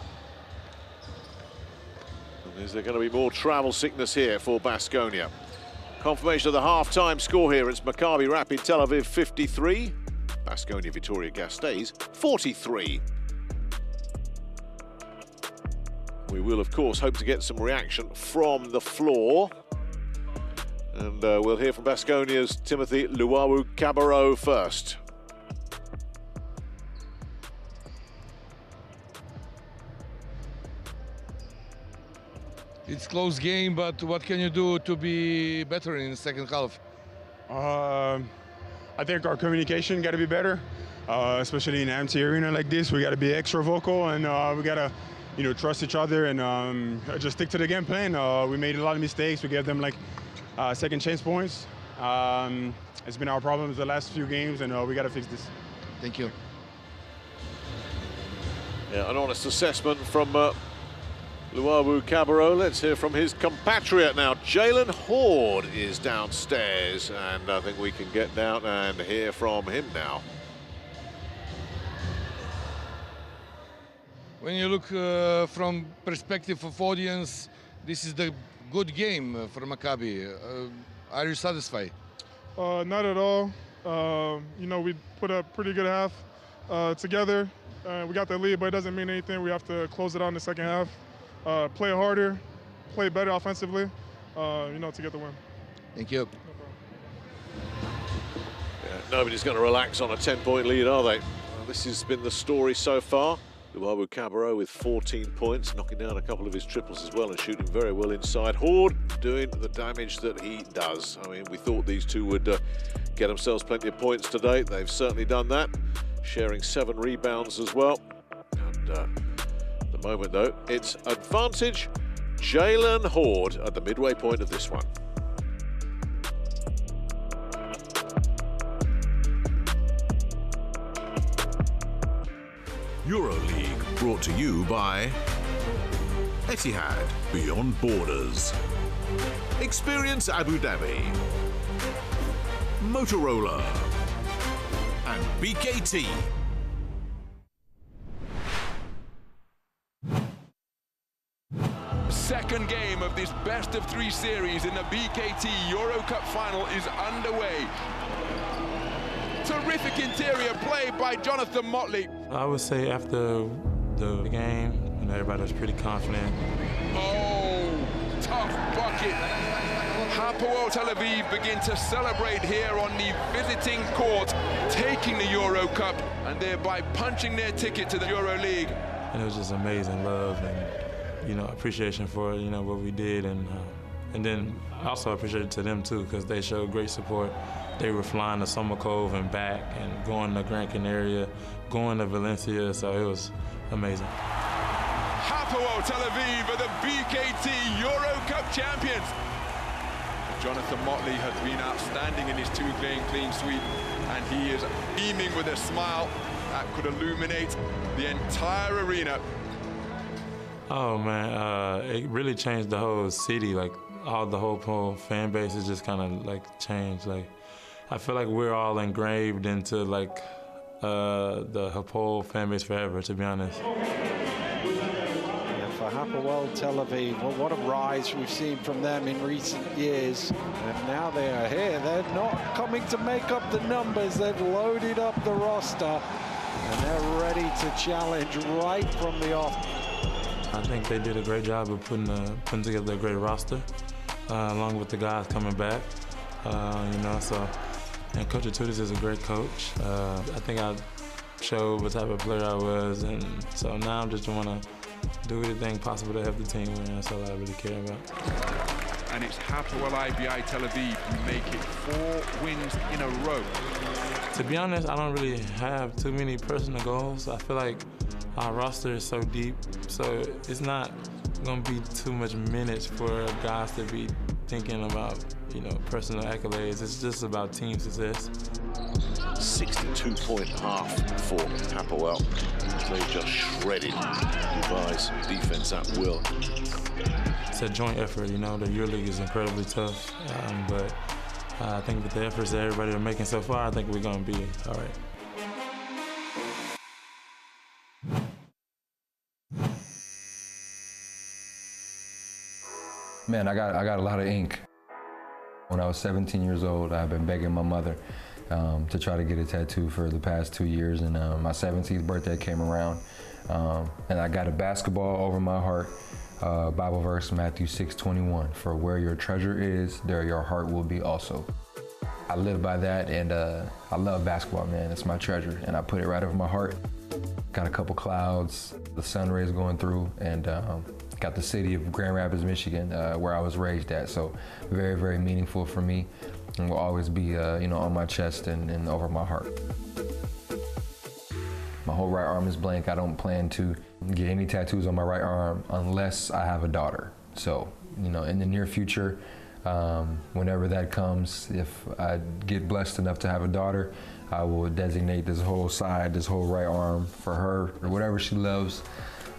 Speaker 1: And is there going to be more travel sickness here for Baskonia? Confirmation of the half-time score here. It's Maccabi Rapyd Tel Aviv 53. Baskonia Vitoria Gasteiz 43. We will, of course, hope to get some reaction from the floor. And we'll hear from Baskonia's Timothy Luawu-Cabarrot first.
Speaker 8: It's a close game, but what can you do to be better in the second half?
Speaker 7: I think our communication got to be better, especially in an empty arena like this. We got to be extra vocal, and we got to, trust each other and just stick to the game plan. We made a lot of mistakes. We gave them like second chance points. It's been our problems the last few games, and we got to fix this.
Speaker 8: Thank you.
Speaker 1: Yeah, an honest assessment from Luawu-Cabarrot. Let's hear from his compatriot now. Jalen Horde is downstairs, and I think we can get down and hear from him now.
Speaker 8: When you look from perspective of audience, this is the good game for Maccabi. Are you satisfied?
Speaker 9: Not at all. We put a pretty good half together. We got the lead, but it doesn't mean anything. We have to close it out in the second half. Play harder, play better offensively, to get the win.
Speaker 8: Thank you.
Speaker 1: Yeah, nobody's going to relax on a 10-point lead, are they? Well, this has been the story so far. Luawu-Cabarrot with 14 points, knocking down a couple of his triples as well and shooting very well inside. Horde doing the damage that he does. I mean, we thought these two would get themselves plenty of points today. They've certainly done that, sharing 7 rebounds as well. And moment though, it's advantage Jalen Horde at the midway point of this one.
Speaker 10: EuroLeague brought to you by Etihad Beyond Borders, Experience Abu Dhabi, Motorola, and BKT.
Speaker 11: Second game of this best-of-3 series in the BKT EuroCup final is underway. Terrific interior play by Jonathan Motley.
Speaker 12: I would say after the game, everybody was pretty confident.
Speaker 11: Oh, tough bucket. Hapoel Tel Aviv begin to celebrate here on the visiting court, taking the EuroCup and thereby punching their ticket to the EuroLeague.
Speaker 12: And it was just amazing love and appreciation for what we did, and then also appreciate to them too, because they showed great support. They were flying to Summer Cove and back, and going to Gran Canaria, going to Valencia, so it was amazing.
Speaker 11: Hapoel Tel Aviv are the BKT EuroCup champions. Jonathan Motley has been outstanding in his 2-game clean sweep, and he is beaming with a smile that could illuminate the entire arena.
Speaker 12: Oh man, it really changed the whole city. Like the whole fan base is just kind of like changed. Like I feel like we're all engraved into like the whole fan base forever, to be honest.
Speaker 13: Yeah, for Hapoel Tel Aviv, well, what a rise we've seen from them in recent years, and now they are here. They're not coming to make up the numbers. They've loaded up the roster, and they're ready to challenge right from the off.
Speaker 12: I think they did a great job of putting together a great roster, along with the guys coming back. And Coach Atutis is a great coach. I think I showed what type of player I was, and so now I just want to do anything possible to help the team win. That's all I really care about.
Speaker 11: And it's Maccabi Tel Aviv who make it 4 wins in a row.
Speaker 12: To be honest, I don't really have too many personal goals. I feel like our roster is so deep, so it's not going to be too much minutes for guys to be thinking about, you know, personal accolades. It's just about team success.
Speaker 1: 62-point half for Hapoel. They just shredded Dubai's defense at will.
Speaker 12: It's a joint effort, you know. The EuroLeague is incredibly tough, but I think with the efforts that everybody are making so far, I think we're going to be all right.
Speaker 14: Man, I got a lot of ink. When I was 17 years old, I've been begging my mother to try to get a tattoo for the past 2 years, and my 17th birthday came around, and I got a basketball over my heart, Bible verse, Matthew 6:21, for where your treasure is, there your heart will be also. I live by that, and I love basketball, man. It's my treasure, and I put it right over my heart. Got a couple clouds, the sun rays going through, and got the city of Grand Rapids, Michigan, where I was raised at. So very, very meaningful for me, and will always be, you know, on my chest and over my heart. My whole right arm is blank. I don't plan to get any tattoos on my right arm unless I have a daughter. So, you know, in the near future, whenever that comes, if I get blessed enough to have a daughter, I will designate this whole side, this whole right arm for her, or whatever she loves.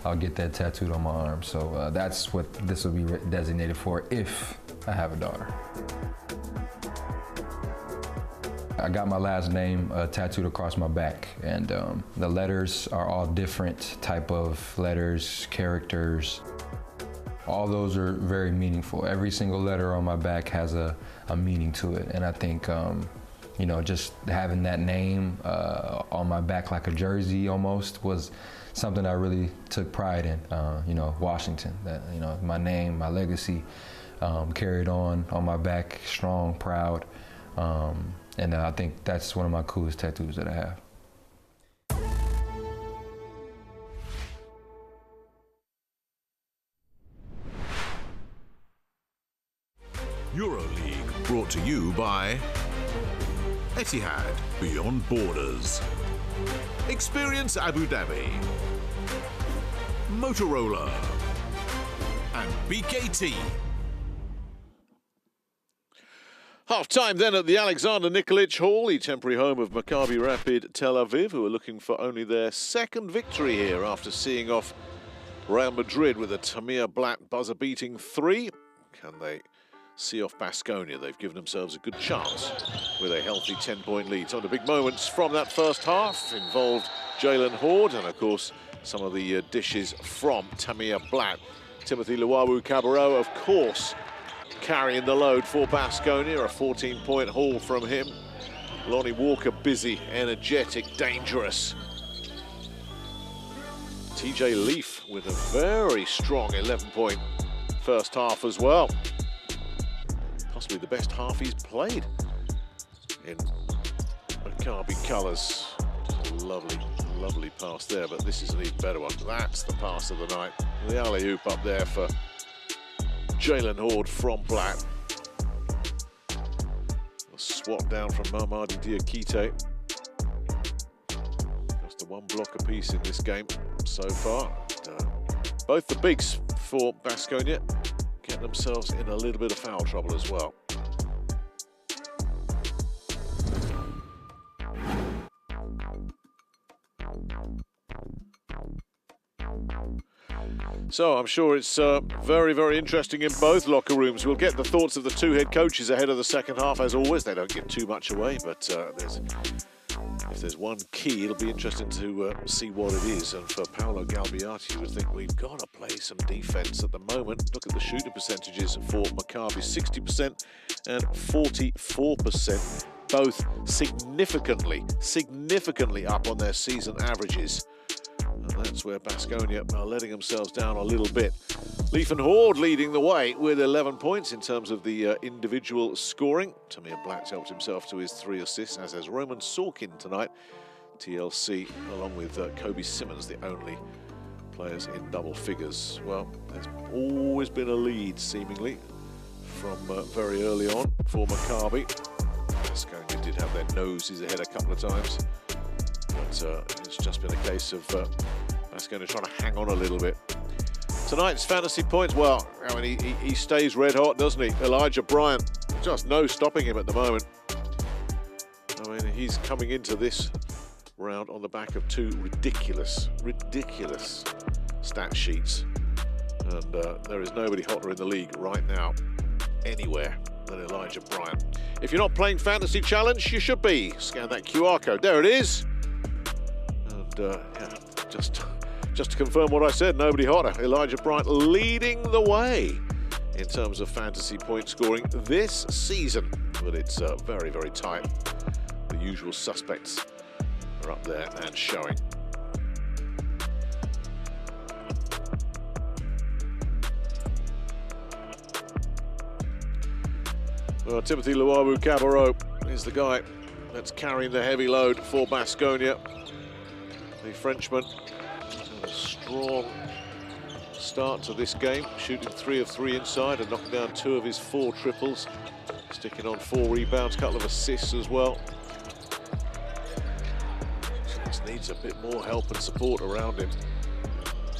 Speaker 14: I'll get that tattooed on my arm. So that's what this will be designated for if I have a daughter. I got my last name tattooed across my back, and the letters are all different type of letters, characters. All those are very meaningful. Every single letter on my back has a meaning to it, and I think you know, just having that name on my back like a jersey almost was something I really took pride in. You know, Washington, that, you know, my name, my legacy carried on my back, strong, proud. And I think that's one of my coolest tattoos that I have.
Speaker 10: EuroLeague brought to you by Etihad Beyond Borders. Experience Abu Dhabi. Motorola. And BKT.
Speaker 1: Half-time then at the Alexander Nikolic Hall, the temporary home of Maccabi Rapyd Tel Aviv, who are looking for only their second victory here after seeing off Real Madrid with a Tamir Blatt buzzer-beating 3. Can they see off Baskonia? They've given themselves a good chance with a healthy 10-point lead. Some of the big moments from that first half involved Jalen Horde and, of course, some of the dishes from Tamir Blatt. Timothy Luwawu-Cabarrot, of course, carrying the load for Baskonia, a 14-point haul from him. Lonnie Walker busy, energetic, dangerous. TJ Leaf with a very strong 11-point first half as well. Possibly the best half he's played in Maccabi colours. Lovely, lovely pass there, but this is an even better one. That's the pass of the night. The alley-oop up there for Jalen Horde from Blatt. A swap down from Mamadi Diakite. Just a one block apiece in this game so far. Both the bigs for Baskonia get themselves in a little bit of foul trouble as well. So I'm sure it's very, very interesting in both locker rooms. We'll get the thoughts of the two head coaches ahead of the second half, as always. They don't give too much away, but if there's one key, it'll be interesting to see what it is. And for Paolo Galbiati, you would think we've got to play some defense at the moment. Look at the shooting percentages for Maccabi, 60% and 44%, both significantly up on their season averages. And that's where Baskonia are letting themselves down a little bit. Leaf and Horde leading the way with 11 points in terms of the individual scoring. Tamir Blatt helped himself to his 3 assists, as has Roman Sorkin tonight. TLC, along with Kobe Simmons, the only players in double figures. Well, there's always been a lead, seemingly, from very early on for Maccabi. Baskonia did have their noses ahead a couple of times, but it's just been a case of Baskonia trying to hang on a little bit. Tonight's fantasy points, well, I mean, he stays red hot, doesn't he? Elijah Bryant, just no stopping him at the moment. I mean, he's coming into this round on the back of two ridiculous stat sheets. And there is nobody hotter in the league right now, anywhere, than Elijah Bryant. If you're not playing Fantasy Challenge, you should be. Scan that QR code. There it is. And yeah, just to confirm what I said, nobody hotter. Elijah Bryant leading the way in terms of fantasy point scoring this season. But it's very, very tight. The usual suspects are up there and showing. Well, Timothy Luawu-Cabarrot is the guy that's carrying the heavy load for Baskonia. The Frenchman, a strong start to this game, shooting 3 of 3 inside and knocking down 2 of his 4 triples, sticking on 4 rebounds, a couple of assists as well. Just needs a bit more help and support around him.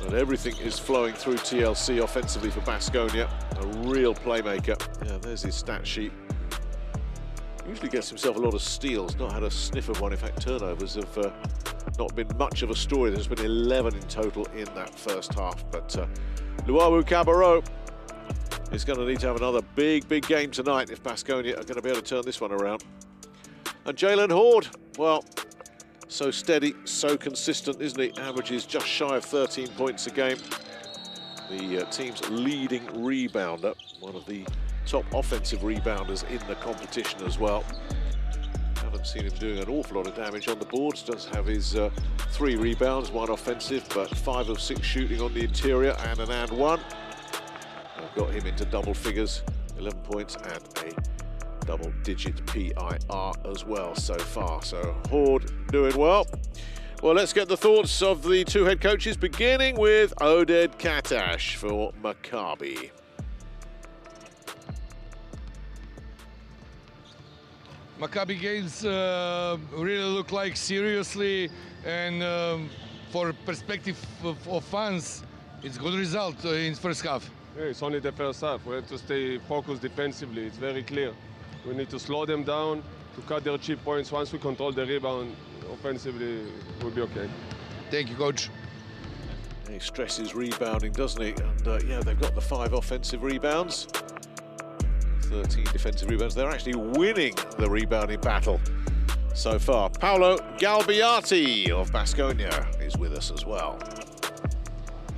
Speaker 1: And everything is flowing through TLC offensively for Baskonia. A real playmaker. Yeah, there's his stat sheet. Usually gets himself a lot of steals, not had a sniff of one. In fact, turnovers have not been much of a story. There's been 11 in total in that first half. But Luawu-Cabarrot is going to need to have another big game tonight if Baskonia are going to be able to turn this one around. And Jalen Horde, well, so steady, so consistent, isn't he? Averages just shy of 13 points a game. The team's leading rebounder, one of the top offensive rebounders in the competition as well. Haven't seen him doing an awful lot of damage on the boards. Does have his 3 rebounds, 1 offensive, but 5 of 6 shooting on the interior and an and 1. I've got him into double figures, 11 points and a double-digit PIR as well so far. So Horde doing well. Well, let's get the thoughts of the 2 head coaches, beginning with Oded Katash for Maccabi.
Speaker 8: Maccabi games really look like seriously, and for perspective of fans, it's good result in first half.
Speaker 4: Yeah, it's only the first half. We have to stay focused defensively. It's very clear. We need to slow them down, to cut their cheap points. Once we control the rebound offensively, we'll be okay.
Speaker 8: Thank you, coach.
Speaker 1: He stresses rebounding, doesn't he? And yeah, they've got the 5 offensive rebounds, 13 defensive rebounds. They're actually winning the rebounding battle so far. Paolo Galbiati of Baskonia is with us as well.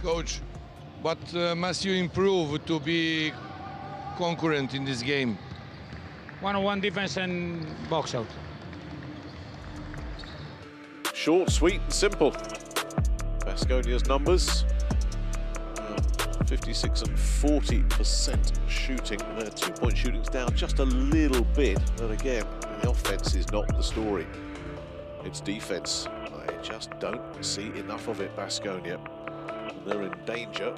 Speaker 8: Coach, what must you improve to be concurrent in this game?
Speaker 5: One-on-one defense and box out.
Speaker 1: Short, sweet and simple. Baskonia's numbers, 56 and 40% shooting. Their 2-point shooting's down just a little bit, but again, the offense is not the story. It's defense. I just don't see enough of it, Baskonia. And they're in danger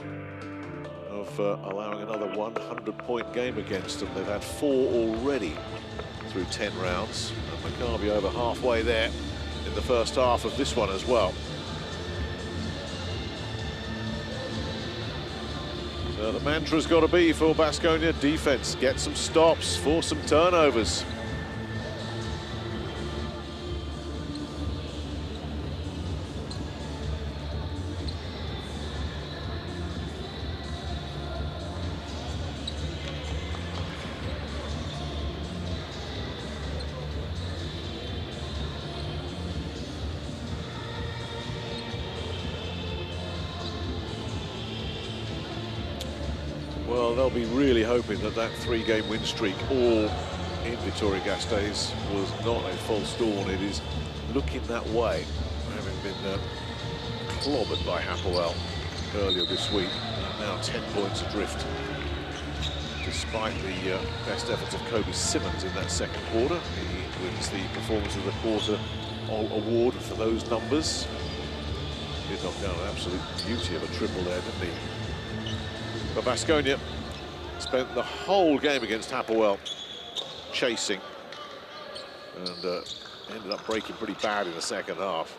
Speaker 1: of allowing another 100-point game against them. They've had 4 already through 10 rounds. And Maccabi over halfway there in the first half of this one as well. So the mantra's got to be for Baskonia defense. Get some stops, force some turnovers. Well, they'll be really hoping that that 3-game win streak, all in Vitoria-Gasteiz, was not a false dawn. It is looking that way, having been clobbered by Hapoel earlier this week. Now 10 points adrift, despite the best efforts of Kobe Simmons in that second quarter. He wins the Performance of the Quarter award for those numbers. Did knock down an absolute beauty of a triple there, didn't he? But Baskonia spent the whole game against Hapoel chasing and ended up breaking pretty bad in the second half.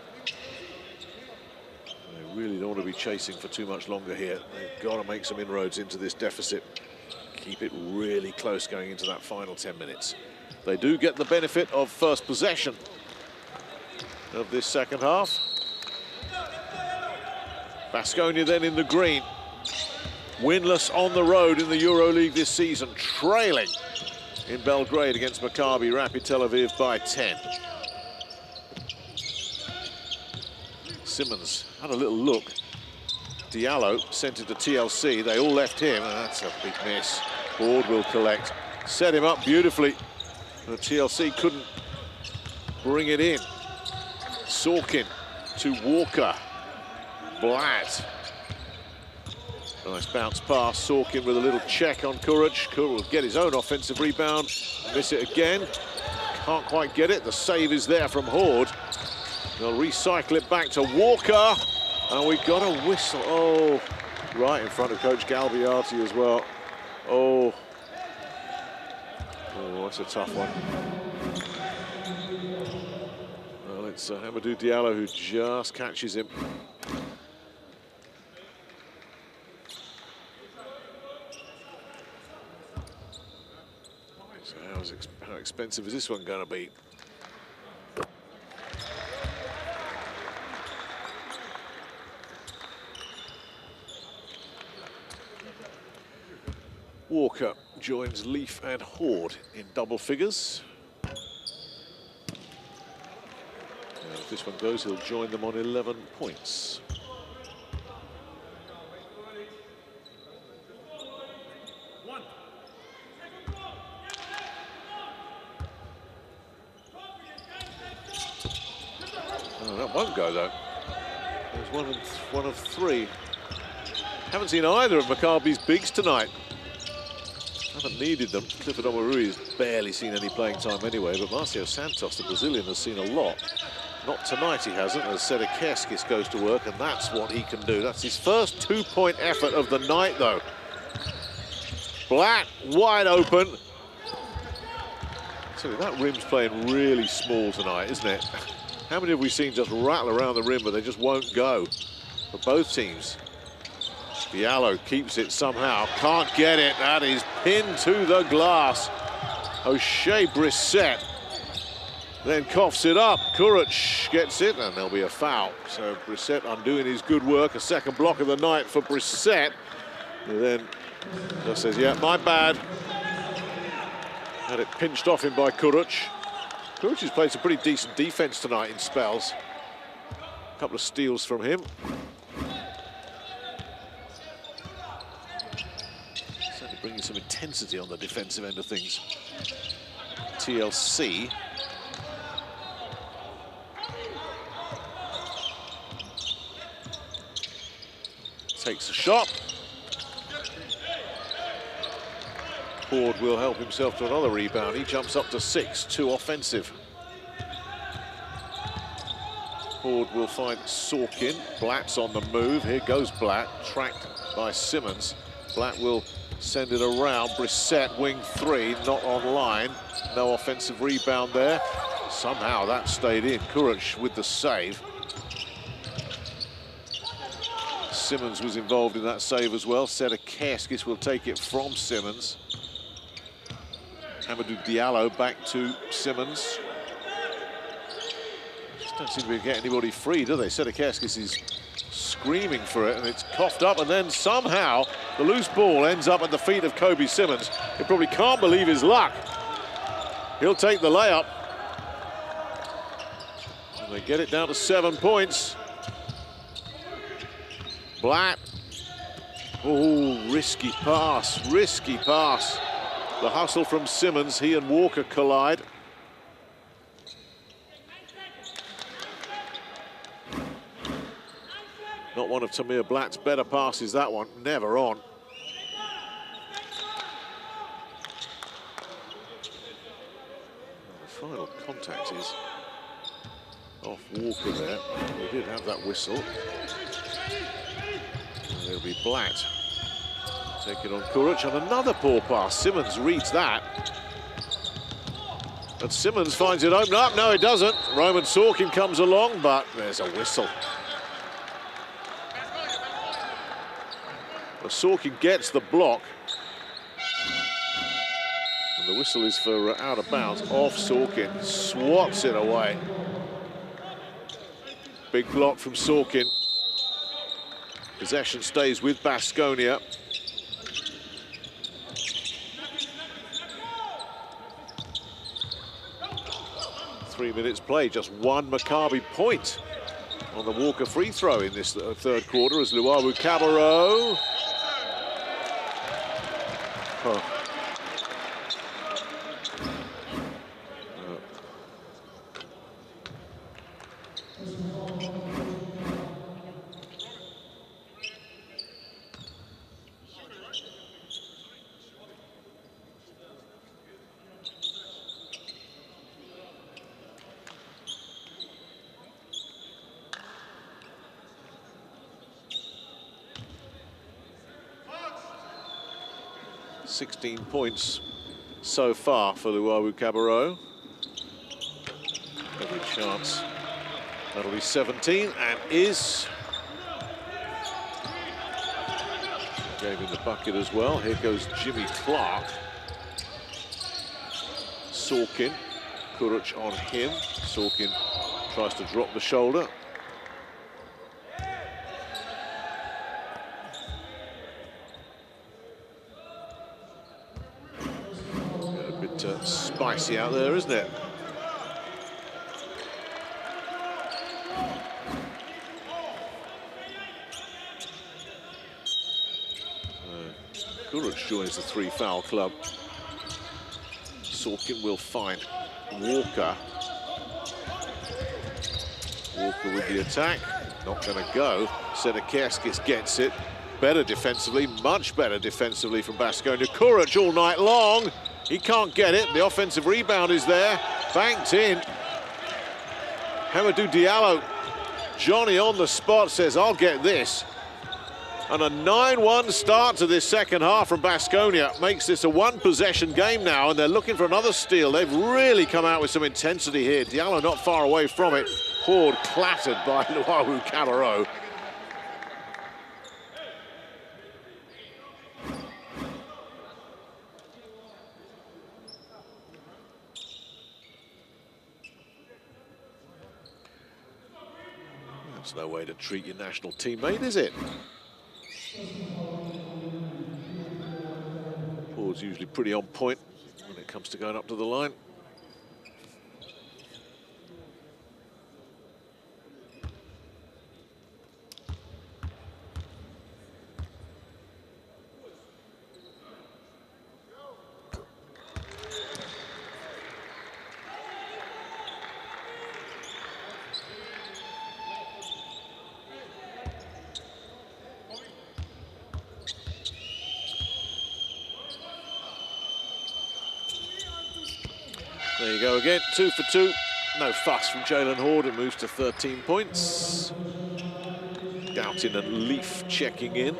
Speaker 1: They really don't want to be chasing for too much longer here. They've got to make some inroads into this deficit. Keep it really close going into that final 10 minutes. They do get the benefit of first possession of this second half. Baskonia then in the green. Winless on the road in the EuroLeague this season, trailing in Belgrade against Maccabi Rapyd Tel Aviv by 10. Simmons had a little look. Diallo sent it to TLC. They all left him, and that's a big miss. Board will collect. Set him up beautifully. The TLC couldn't bring it in. Sorkin to Walker. Blatt. Nice bounce pass. Sorkin with a little check on Kuric. Kuric will get his own offensive rebound. Miss it again. Can't quite get it. The save is there from Horde. They'll recycle it back to Walker. And we got a whistle. Oh, right in front of Coach Galbiati as well. Oh. Oh, that's a tough one. Well, it's Hamidou Diallo who just catches him. So how expensive is this one going to be? Walker joins Leaf and Horde in double figures. Now, if this one goes, he'll join them on 11 points. Oh, that won't go, though. There's one of three. Haven't seen either of Maccabi's bigs tonight. Haven't needed them. Clifford Omarui has barely seen any playing time anyway, but Marcio Santos, the Brazilian, has seen a lot. Not tonight he hasn't, as Sedekeskis goes to work, and that's what he can do. That's his first two-point effort of the night, though. Blatt wide open. So that rim's playing really small tonight, isn't it? How many have we seen just rattle around the rim, but they just won't go for both teams? Diallo keeps it somehow, can't get it. That is pinned to the glass. O'Shea Brissett then coughs it up. Kuric gets it, and there'll be a foul. So Brissett undoing his good work. A second block of the night for Brissett. And then just says, yeah, my bad. Had it pinched off him by Kuric. Kuric has played some pretty decent defense tonight in spells. A couple of steals from him. Bringing some intensity on the defensive end of things. TLC. Takes a shot. Horde will help himself to another rebound. He jumps up to 6, 2 offensive. Horde will find Sorkin. Blatt's on the move. Here goes Blatt, tracked by Simmons. Blatt will send it around. Brissett, wing 3, not online. No offensive rebound there. Somehow that stayed in. Kuric with the save. Simmons was involved in that save as well. Sedekeskis will take it from Simmons. Hamidou Diallo back to Simmons. Just don't seem to be getting anybody free, do they? Sedekeskis is screaming for it, and it's coughed up, and then somehow the loose ball ends up at the feet of Kobe Simmons. He probably can't believe his luck. He'll take the layup. And they get it down to 7 points. Blatt. Oh, risky pass, risky pass. The hustle from Simmons, he and Walker collide. Not one of Tamir Blatt's better passes, that one, never on. The final contact is off Walker there. We did have that whistle. It'll be Blatt. Take it on Kuric, and another poor pass. Simmons reads that. And Simmons finds it open up. No, it doesn't. Roman Sorkin comes along, but there's a whistle. Well, Sorkin gets the block. And the whistle is for out of bounds. Off Sorkin, swats it away. Big block from Sorkin. Possession stays with Baskonia. Three minutes play, just one Maccabi point on the Walker free throw in this third quarter as Luawu Cabarro. Oh. 16 points so far for Luawu Cabarro. Every chance that'll be 17, and is. Gave him the bucket as well. Here goes Jimmy Clark. Sorkin, Kuric on him. Sorkin tries to drop the shoulder. Spicy out there, isn't it? Kuric joins the three-foul club. Sorkin will find Walker. Walker with the attack. Not going to go. Sedekerskis gets it. Better defensively, much better defensively from Baskonia. Kuric all night long. He can't get it. The offensive rebound is there. Banked in. Hamidou Diallo. Johnny on the spot says, I'll get this. And a 9-1 start to this second half from Baskonia makes this a one-possession game now, and they're looking for another steal. They've really come out with some intensity here. Diallo not far away from it. Horde clattered by Luawu Cabarro. That's no way to treat your national teammate, is it? Paul's usually pretty on point when it comes to going up to the line. There you go again, 2 for 2. No fuss from Jalen Horde, and moves to 13 points. Doughton and Leaf checking in.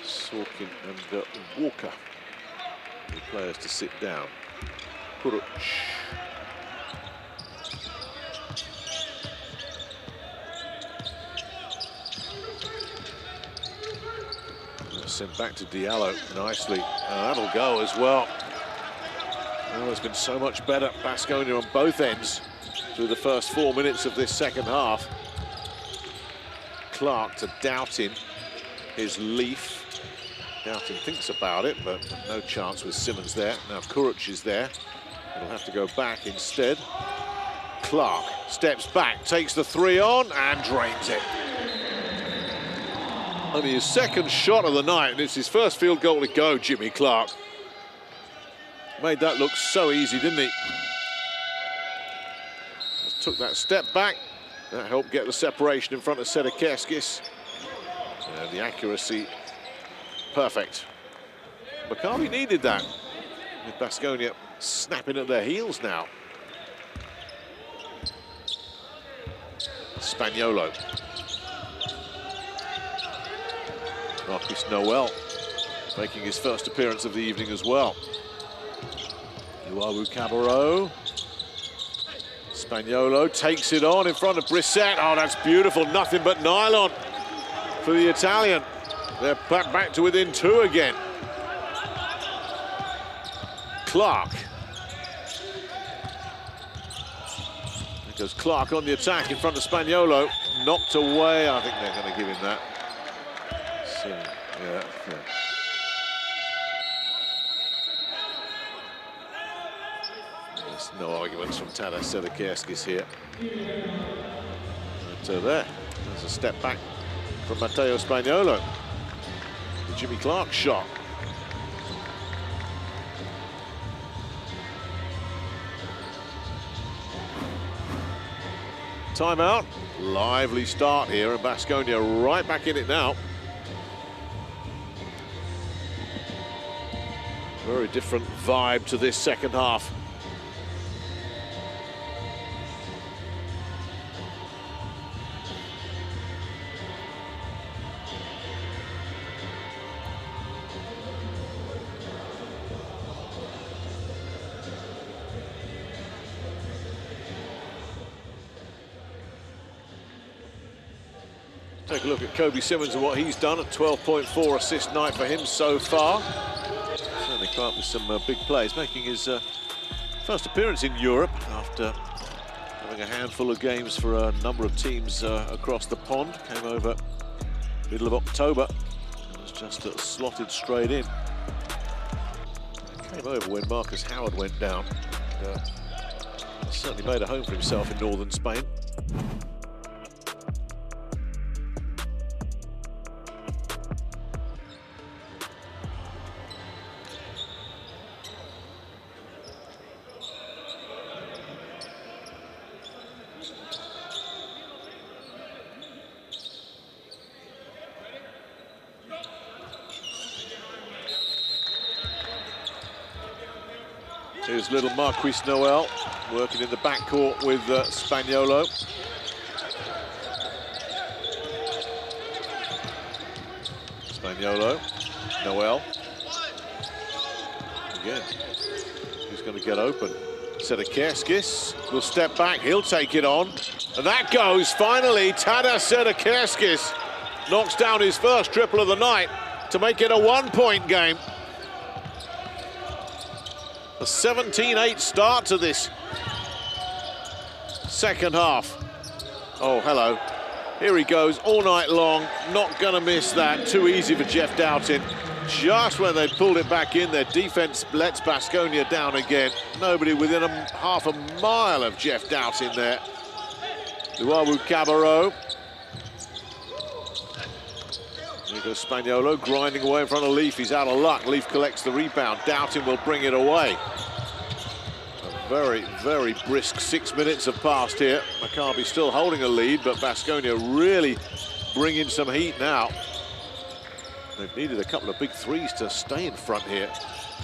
Speaker 1: Sorkin and Walker, the players to sit down. Kuric. Sent back to Diallo nicely. That'll go as well. Oh, it's been so much better. Baskonia on both ends through the first 4 minutes of this second half. Clark to Doughton. Here's Leaf. Doughton thinks about it, but no chance with Simmons there. Now Kuric is there. It'll have to go back instead. Clark steps back, takes the three on, and drains it. Only his second shot of the night, and it's his first field goal to go, Jimmy Clark. Made that look so easy, didn't he? Just took that step back. That helped get the separation in front of Sedekerskis. And the accuracy, perfect. Maccabi needed that. with Baskonia snapping at their heels now. Spaniolo. Marcus Noel making his first appearance of the evening as well. Luawu Cabarro. Spaniolo takes it on in front of Brissett. Oh, that's beautiful. Nothing but nylon for the Italian. They're back to within 2 again. Clark. There goes Clark on the attack in front of Spaniolo. Knocked away. I think they're going to give him that. So, yeah. There's no arguments from Tadas Sedekerskis here. But there's a step back from Matteo Spaniolo. The Jimmy Clark shot. Timeout. Lively start here, and Baskonia right back in it now. Very different vibe to this second half. Take a look at Kobe Simmons and what he's done. At 12.4 assist night for him so far. Certainly come up with some big plays, making his first appearance in Europe after having a handful of games for a number of teams across the pond. Came over middle of October and was just slotted straight in. Came over when Marcus Howard went down. Certainly made a home for himself in northern Spain. Here's little Marquis Noel working in the backcourt with Spaniolo. Spaniolo, Noel. Again, he's going to get open. Sedekerskis will step back, he'll take it on. And that goes, finally, Tadas Sedekerskis knocks down his first triple of the night to make it a one-point game. A 17-8 start to this second half. Oh, hello. Here he goes all night long. Not going to miss that. Too easy for Jeff Doughton. Just when they pulled it back in, their defense lets Baskonia down again. Nobody within half a mile of Jeff Doughton there. Luawu Cabarro. Here goes Spaniolo, grinding away in front of Leaf. He's out of luck. Leaf collects the rebound. Doughton will bring it away. A very, very brisk 6 minutes have passed here. Maccabi still holding a lead, but Baskonia really bringing some heat now. They've needed a couple of big threes to stay in front here.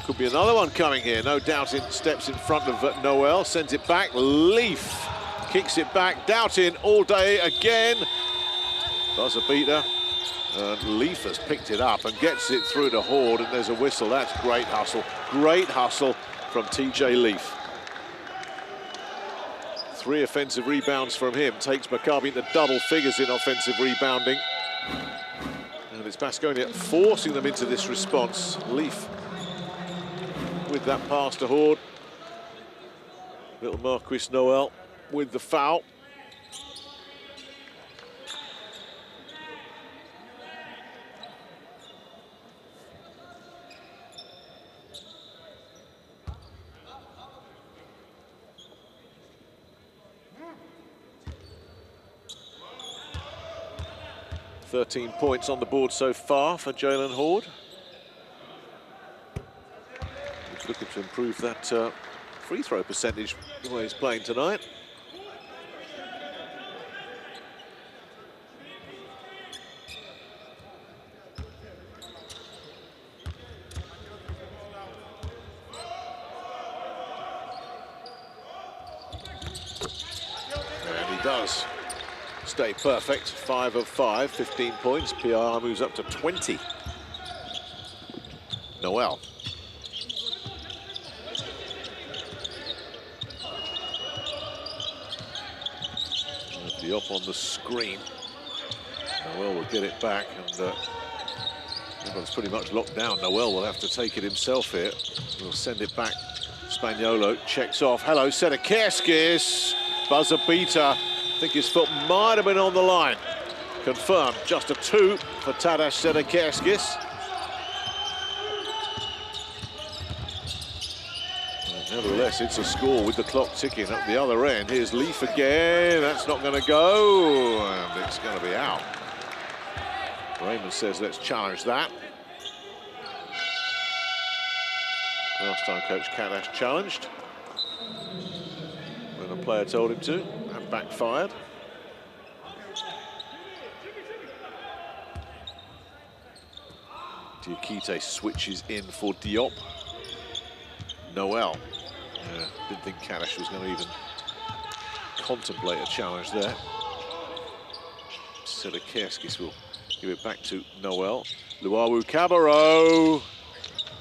Speaker 1: Could be another one coming here. No doubt it steps in front of Noel, sends it back. Leaf kicks it back. Doughton all day again. Buzzer beater. Leaf has picked it up and gets it through to Horde, and there's a whistle. That's great hustle. Great hustle from TJ Leaf. 3 offensive rebounds from him. Takes Maccabi into double figures in offensive rebounding. And it's Baskonia forcing them into this response. Leaf with that pass to Horde. Little Marquis Noel with the foul. Thirteen points on the board so far for Jalen Horde. He's looking to improve that free throw percentage the way he's playing tonight. And he does stay perfect. 5 of 5, 15 points. PR moves up to 20. Noel. Diop on the screen. Noel will get it back, and everyone's pretty much locked down. Noel will have to take it himself here. We'll send it back. Spaniolo checks off. Hello, Sedekerskis. Buzzer beater. I think his foot might have been on the line. Confirmed. Just a 2 for Tadeusz Sedekerskis. Nevertheless, it's a score with the clock ticking up the other end. Here's Leaf again. That's not going to go, and it's going to be out. Raymond says, let's challenge that. Last time Coach Kadash challenged when a player told him to, and backfired. Diakite switches in for Diop. Noel. Didn't think Kadash was going to even contemplate a challenge there. Sedekerskis will give it back to Noel. Luawu Cabarro.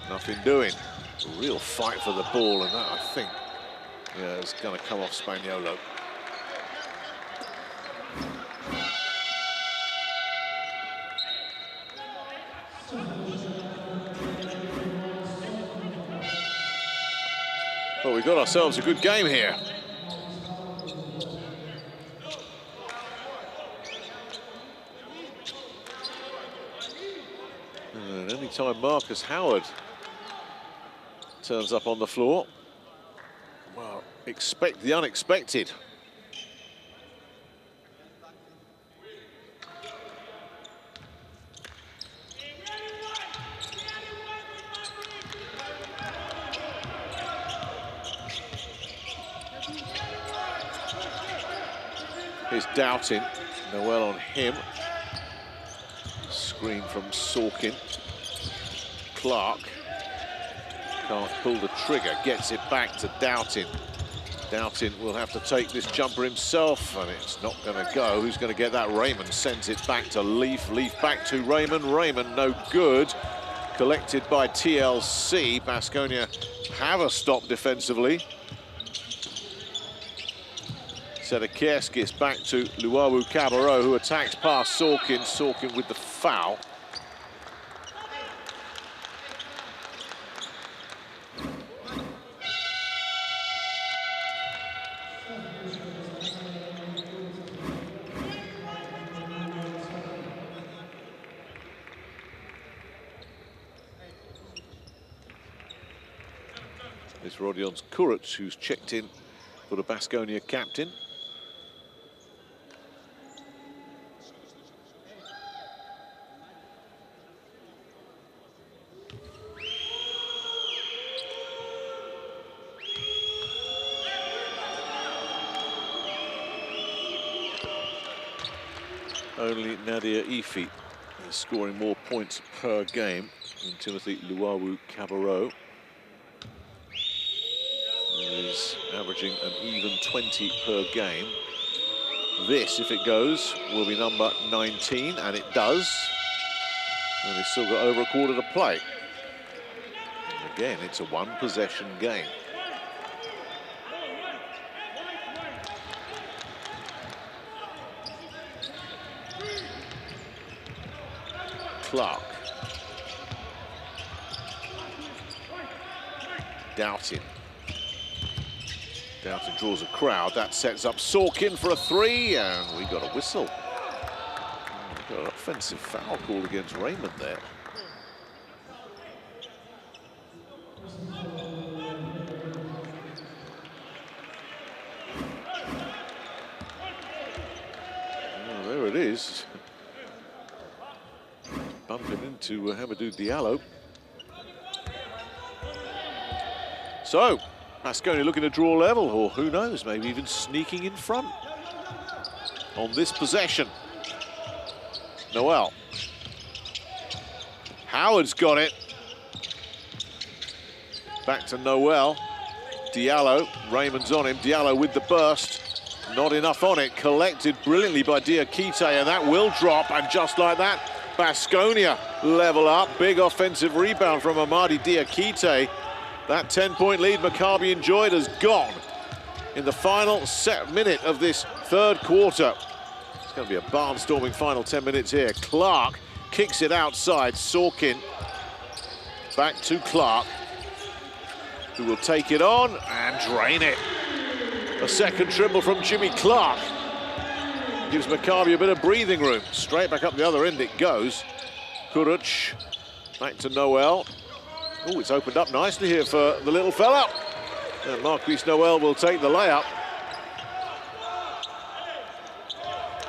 Speaker 1: Nothing doing. A real fight for the ball, and that, I think, is going to come off Spaniolo. Well, we've got ourselves a good game here. And anytime Marcus Howard turns up on the floor, well, expect the unexpected. Here's Doughton. Noel on him. Screen from Sorkin. Clark can't pull the trigger, gets it back to Doughton. Doughton will have to take this jumper himself, and it's not going to go. Who's going to get that? Raymond sends it back to Leaf. Leaf back to Raymond. Raymond no good. Collected by TLC. Baskonia have a stop defensively. Sedekerskis back to Luawu Cabarro, who attacks past Sorkin. Sorkin with the foul. It's Rodion Kuric who's checked in for the Baskonia captain. Only Nadia Ifi is scoring more points per game than Timothy Luawu Cabarro. He's averaging an even 20 per game. This, if it goes, will be number 19, and it does. And he's still got over a quarter to play. And again, it's a one-possession game. Clark. Doughton. Doughton draws a crowd. That sets up Sorkin for a 3, and we got a whistle. Got an offensive foul called against Raymond there. Oh, there it is. Bumping into Hamidou Diallo. So, Baskonia looking to draw level, or who knows, maybe even sneaking in front on this possession. Noel. Howard's got it. Back to Noel. Diallo. Raymond's on him. Diallo with the burst. Not enough on it, collected brilliantly by Diakite, and that will drop, and just like that, Baskonia level up. Big offensive rebound from Amadi Diakite. That 10-point lead Maccabi enjoyed has gone in the final minute of this third quarter. It's going to be a barnstorming final 10 minutes here. Clark kicks it outside, Sorkin back to Clark, who will take it on and drain it. A second triple from Jimmy Clark gives Maccabi a bit of breathing room. Straight back up the other end it goes. Kuruc back to Noel. Oh, it's opened up nicely here for the little fella. And Marquis Noel will take the layup.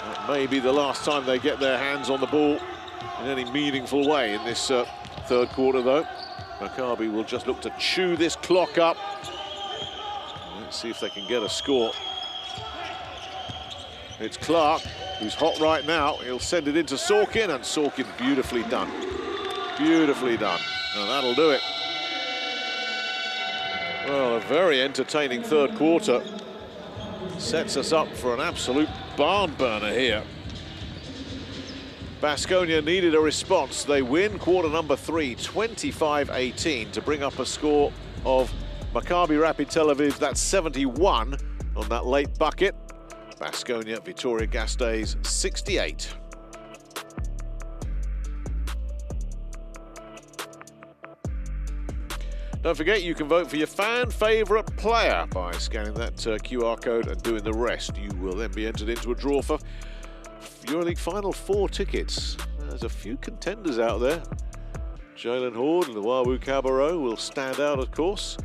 Speaker 1: That may be the last time they get their hands on the ball in any meaningful way in this third quarter, though. Maccabi will just look to chew this clock up. Let's see if they can get a score. It's Clark, who's hot right now. He'll send it into Sorkin, and Sorkin beautifully done. Beautifully done. And that'll do it. Well, a very entertaining third quarter. Sets us up for an absolute barn burner here. Baskonia needed a response. They win quarter number 3, 25-18, to bring up a score of Maccabi Rapyd Tel Aviv. That's 71 on that late bucket. Baskonia Vitoria Gasteiz 68. Don't forget, you can vote for your fan favourite player by scanning that QR code and doing the rest. You will then be entered into a draw for EuroLeague Final 4 tickets. There's a few contenders out there. Jalen Horde and the Wawu Cabarro will stand out, of course.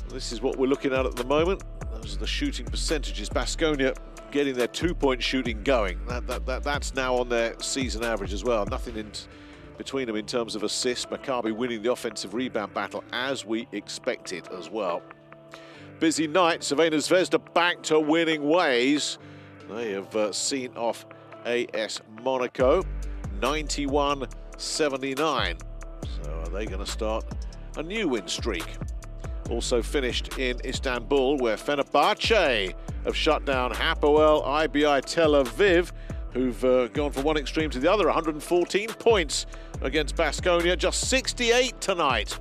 Speaker 1: This is what we're looking at the moment. Those are the shooting percentages. Baskonia getting their two-point shooting going. That's now on their season average as well. Nothing in between them in terms of assists. Maccabi winning the offensive rebound battle as we expected as well. Busy night. Crvena Zvezda back to winning ways. They have seen off AS Monaco 91-79. So are they going to start a new win streak? Also finished in Istanbul, where Fenerbahce have shut down Hapoel IBI Tel Aviv, who've gone from one extreme to the other. 114 points against Baskonia, just 68 tonight.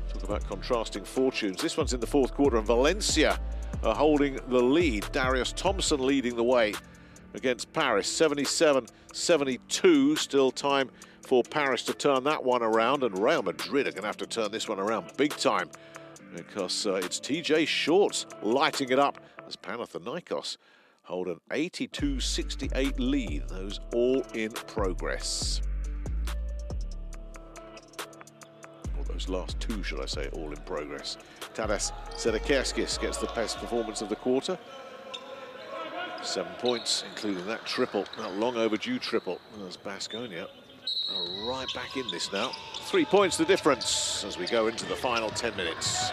Speaker 1: Talk about contrasting fortunes. This one's in the fourth quarter, and Valencia are holding the lead. Darius Thompson leading the way against Paris, 77-72. Still time for Paris to turn that one around, and Real Madrid are going to have to turn this one around big time, because it's TJ Shorts lighting it up as Panathinaikos hold an 82-68 lead. Those all in progress. Or those last two, should I say, all in progress. Tadas Sedekerskis gets the best performance of the quarter. 7 points, including that triple, that long overdue triple. As Baskonia are right back in this now. 3 points the difference as we go into the final 10 minutes.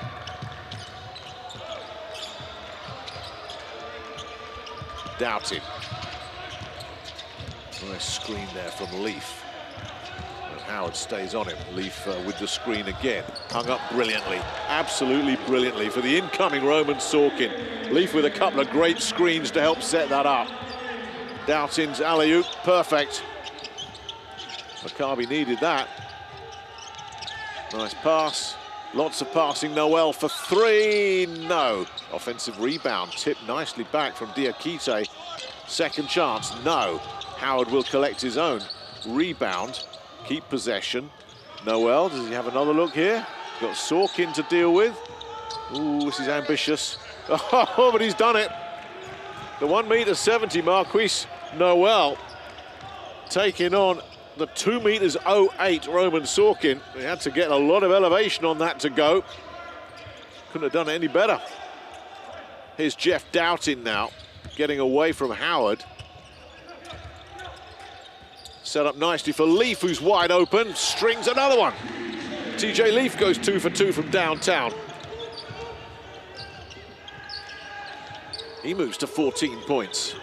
Speaker 1: Doubted. Nice screen there from Leaf. And Howard stays on him. Leaf with the screen again. Hung up brilliantly, absolutely brilliantly for the incoming Roman Sorkin. Leaf with a couple of great screens to help set that up. Doughtin's alley-oop, perfect. Maccabi needed that. Nice pass. Lots of passing. Noel for three. No. Offensive rebound. Tipped nicely back from Diakite. Second chance. No. Howard will collect his own rebound. Keep possession. Noel, does he have another look here? Got Sorkin to deal with. Ooh, this is ambitious. Oh, but he's done it. The 1m70 Marquis Noel taking on the 2m08 Roman Sorkin. He had to get a lot of elevation on that to go. Couldn't have done it any better. Here's Jeff Doughtin now, getting away from Howard. Set up nicely for Leaf, who's wide open. Strings another one. TJ Leaf goes 2 for 2 from downtown. He moves to 14 points.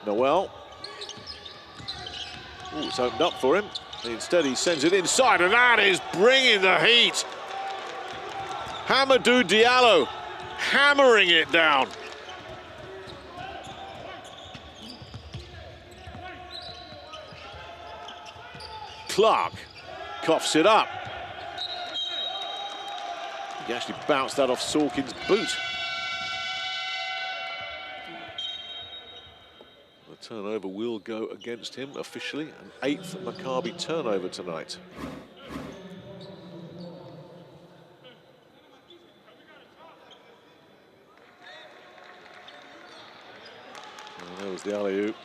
Speaker 1: Noel. Ooh, it's opened up for him. Instead, he sends it inside, and that is bringing the heat. Hamidou Diallo hammering it down. Clark coughs it up. He actually bounced that off Sorkin's boot. The turnover will go against him officially. An 8th Maccabi turnover tonight. And there was the alley-oop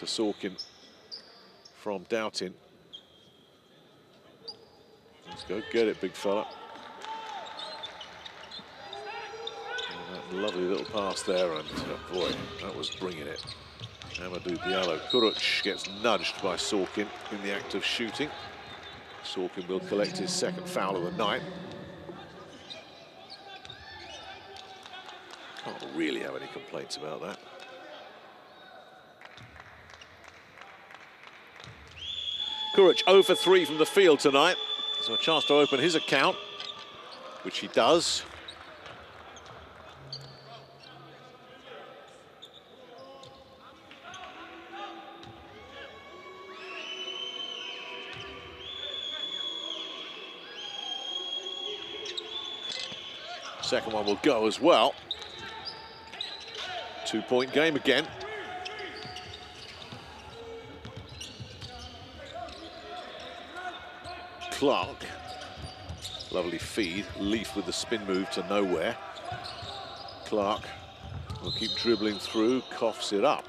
Speaker 1: to Sorkin from Doughtin. Let's go get it, big fella. And that lovely little pass there, and boy, that was bringing it. Hamidou Diallo. Kuruc gets nudged by Sorkin in the act of shooting. Sorkin will collect his 2nd foul of the night. Can't really have any complaints about that. Kuruc 0 for 3 from the field tonight. So a chance to open his account, which he does. Second one will go as well. 2-point game again. Clark, lovely feed. Leaf with the spin move to nowhere. Clark will keep dribbling through, coughs it up.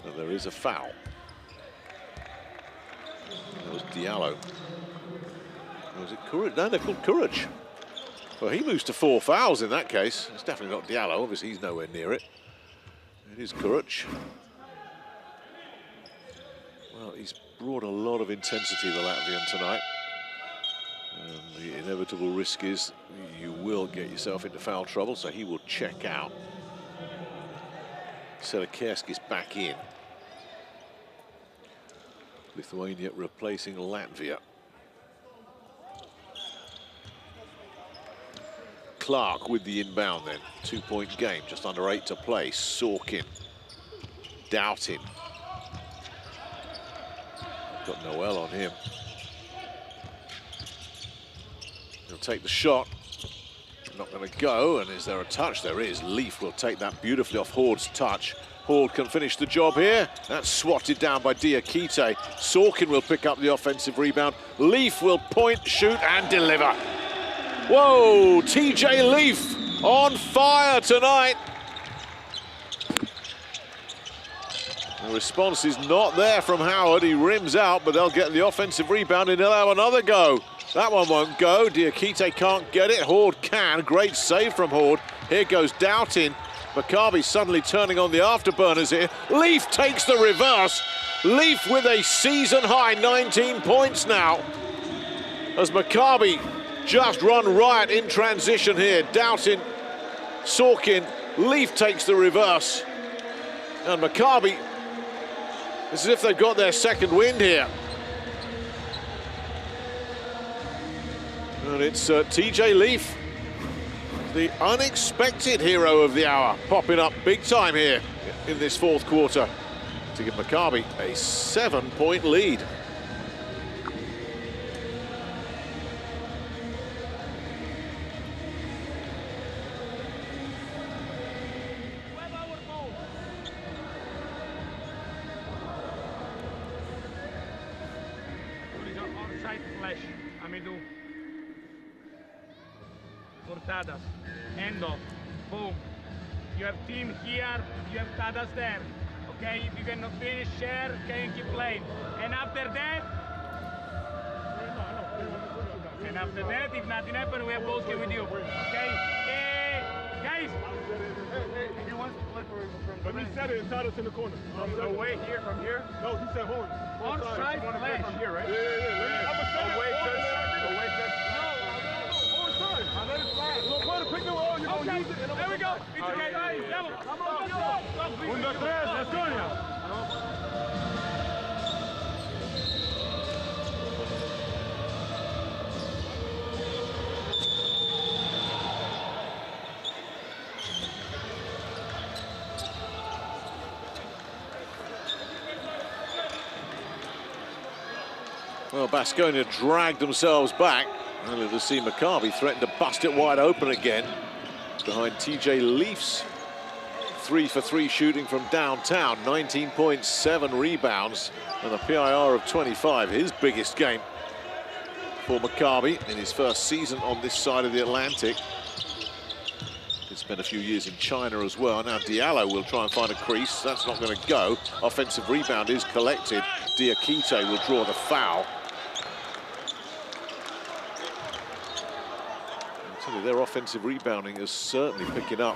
Speaker 1: And there is a foul. That was Diallo. Was it Kuruc? No, they're called Kuruc. Well, he moves to 4 fouls in that case. It's definitely not Diallo. Obviously, he's nowhere near it. It is Kuruc. Well, he's brought a lot of intensity, the Latvian, tonight. And the inevitable risk is you will get yourself into foul trouble, so he will check out. Selakerski's back in. Lithuania replacing Latvia. Clark with the inbound then. 2-point game, just under 8 to play. Sorkin. Doughtin. Got Noel on him. He'll take the shot. Not going to go, and is there a touch? There is. Leaf will take that beautifully off Horde's touch. Horde can finish the job here. That's swatted down by Diakite. Sorkin will pick up the offensive rebound. Leaf will point, shoot, and deliver. Whoa, TJ Leaf on fire tonight. The response is not there from Howard. He rims out, but they'll get the offensive rebound and he'll have another go. That one won't go. Diakite can't get it. Horde can. Great save from Horde. Here goes Doughtin. Maccabi suddenly turning on the afterburners here. Leaf takes the reverse. Leaf with a season-high 19 points now. As Maccabi just run riot in transition here. Doughtin, Sorkin, Leaf takes the reverse. And Maccabi, it's as if they've got their second wind here. And it's TJ Leaf, the unexpected hero of the hour, popping up big time here in this 4th quarter to give Maccabi a 7-point lead.
Speaker 5: End off. Boom. You have team here, you have Tadas there. Okay, if you cannot finish, share, okay, and keep playing. And after that, if nothing happens, we have ball game with you. Okay? Guys!
Speaker 4: He wants to play from he said it and Tadas in the corner. Away here, from here? No, he said horn.
Speaker 5: Onside flash.
Speaker 4: From here, right? Yeah. Away touch.
Speaker 5: Okay, there we go. It's okay.
Speaker 1: Well, Baskonia dragged themselves back. Only to see Maccabi threaten to bust it wide open again. Behind TJ Leaf's 3-for-3 shooting from downtown, 19.7 rebounds, and a PIR of 25, his biggest game for Maccabi in his first season on this side of the Atlantic. He spent a few years in China as well. Now Diallo will try and find a crease. That's not going to go. Offensive rebound is collected. Diakite will draw the foul. Their offensive rebounding is certainly picking up.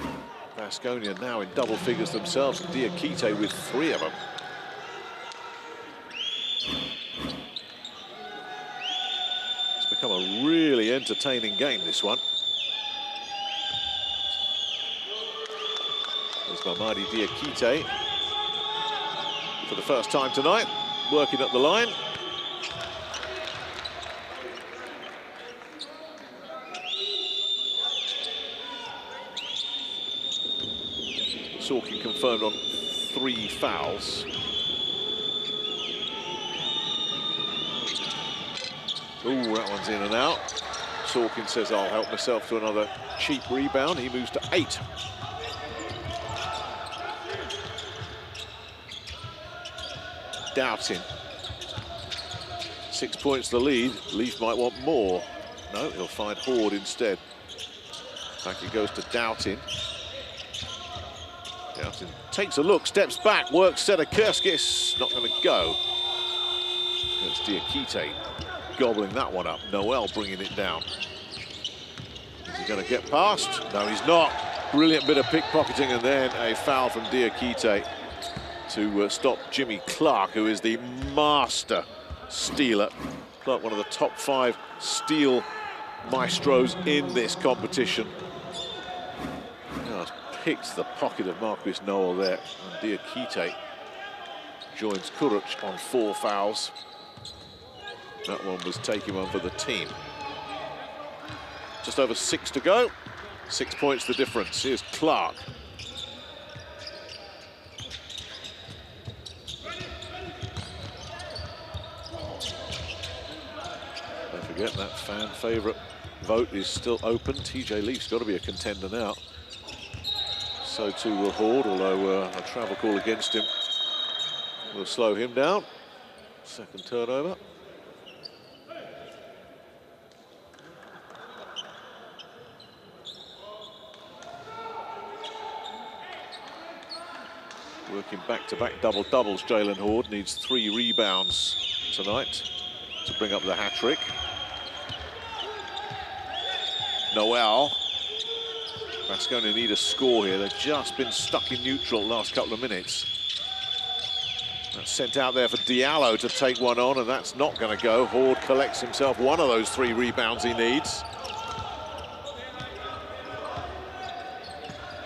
Speaker 1: Baskonia now in double figures themselves. Diakite with 3 of them. It's become a really entertaining game, this one. There's Mamadi Diakite for the first time tonight, working up the line. Sorkin confirmed on 3 fouls. Ooh, that one's in and out. Sorkin says, I'll help myself to another cheap rebound. He moves to 8. Doubting. 6 points the lead. Leaf might want more. No, he'll find Horde instead. Back it goes to Doubting. Doubting takes a look, steps back, works Setakurskis, not going to go. It's Diakite gobbling that one up. Noel bringing it down. Is he going to get past? No, he's not. Brilliant bit of pickpocketing, and then a foul from Diakite to stop Jimmy Clark, who is the master stealer. Clark, one of the top 5 steal maestros in this competition. Picks the pocket of Marcus Noel there, and Diakite joins Kuruc on 4 fouls. That one was taking one for the team. Just over 6 to go. 6 points the difference. Here's Clark. Don't forget that fan favourite vote is still open. TJ Leaf's got to be a contender now. So too will Horde, although a travel call against him will slow him down. Second turnover. Working back-to-back double-doubles, Jalen Horde needs 3 rebounds tonight to bring up the hat-trick. Noel. Baskonia need a score here. They've just been stuck in neutral the last couple of minutes. That's sent out there for Diallo to take one on, and that's not going to go. Horde collects himself one of those 3 rebounds he needs.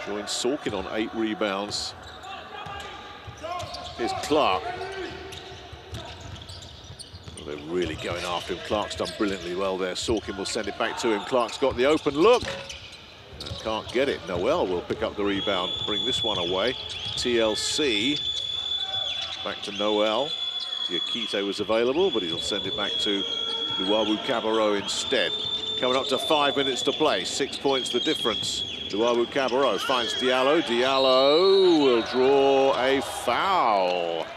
Speaker 1: Joins Sorkin on 8 rebounds. Here's Clark. Well, they're really going after him. Clark's done brilliantly well there. Sorkin will send it back to him. Clark's got the open look. And can't get it. Noel will pick up the rebound, bring this one away. TLC. Back to Noel. Diakite was available, but he'll send it back to Luawu Cabarro instead. Coming up to 5 minutes to play. 6 points the difference. Luawu Cabarro finds Diallo. Diallo will draw a foul.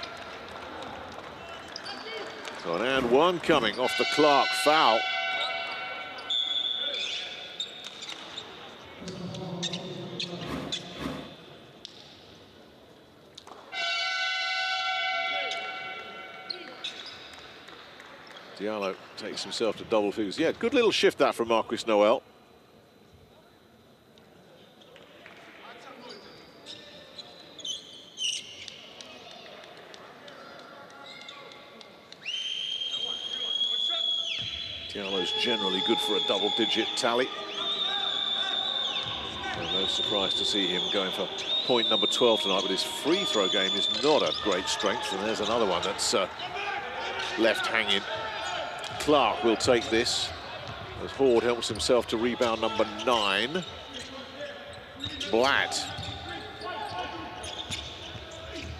Speaker 1: So an and 1 coming off the Clark foul. Diallo takes himself to double figures. Yeah, good little shift that from Marcus Noel. Diallo's generally good for a double-digit tally. And no surprise to see him going for point number 12 tonight, but his free throw game is not a great strength, and there's another one that's left hanging. Clark will take this as Horde helps himself to rebound number 9. Blatt.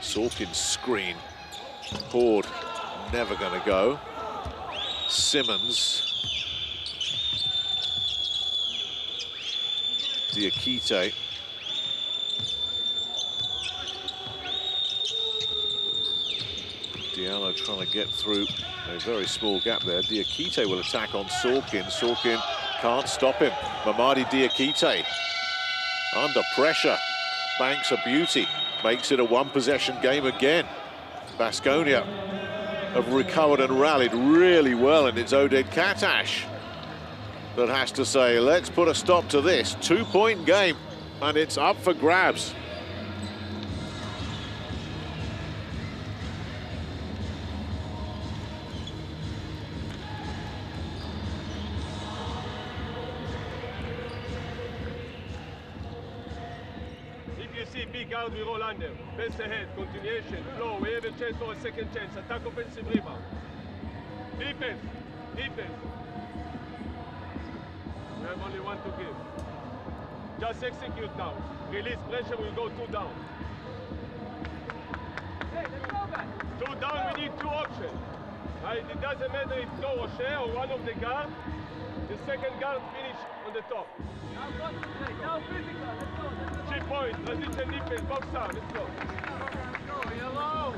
Speaker 1: Sorkin's screen. Horde never going to go. Simmons. Diakite. Diallo trying to get through a very small gap there. Diakite will attack on Sorkin. Sorkin can't stop him. Mamadi Diakite under pressure. Banks a beauty. Makes it a one-possession game again. Baskonia have recovered and rallied really well, and it's Oded Katash that has to say, let's put a stop to this. 2-point game, and it's up for grabs.
Speaker 4: Big out, we roll under. Best ahead, continuation, flow. We have a chance for a second chance. Attack, offensive rebound. Defense, defense. We have only one to give. Just execute now. Release pressure, we'll go 2 down. Hey, let's go back. 2 down, we need 2 options. It doesn't matter if no Rocher or one of the guards. The second guard finish on the top. Now physical, let's go. 3 points, transition defense, box down, let's go. Go, yellow.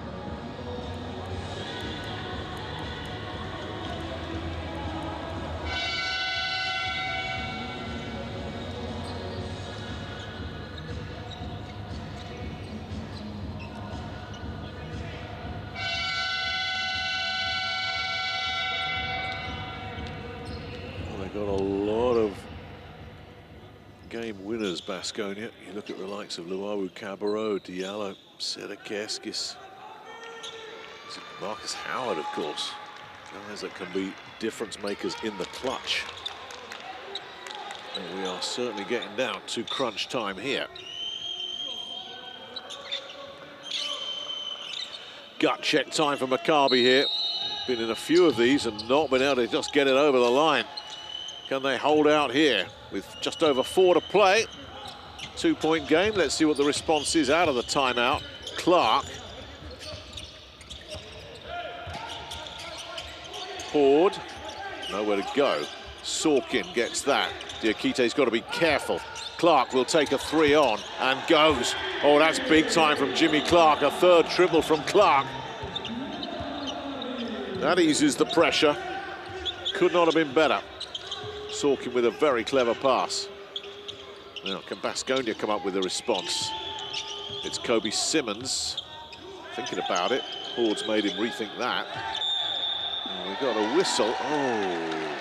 Speaker 1: Well, they got a lot of game winners, Baskonia. You look at the likes of Luawu Cabarro, Diallo, Sedekeskis, Marcus Howard, of course. Guys that can be difference makers in the clutch. And we are certainly getting down to crunch time here. Gut check time for Maccabi here. Been in a few of these and not been able to just get it over the line. Can they hold out here with just over 4 to play? 2-point game. Let's see what the response is out of the timeout. Clark. Horde. Nowhere to go. Sorkin gets that. Diakite's got to be careful. Clark will take a 3 on and goes. Oh, that's big time from Jimmy Clark. A 3rd triple from Clark. That eases the pressure. Could not have been better. Sorkin with a very clever pass. Now, can Baskonia come up with a response? It's Kobe Simmons thinking about it. Horde's made him rethink that. And we got a whistle. Oh.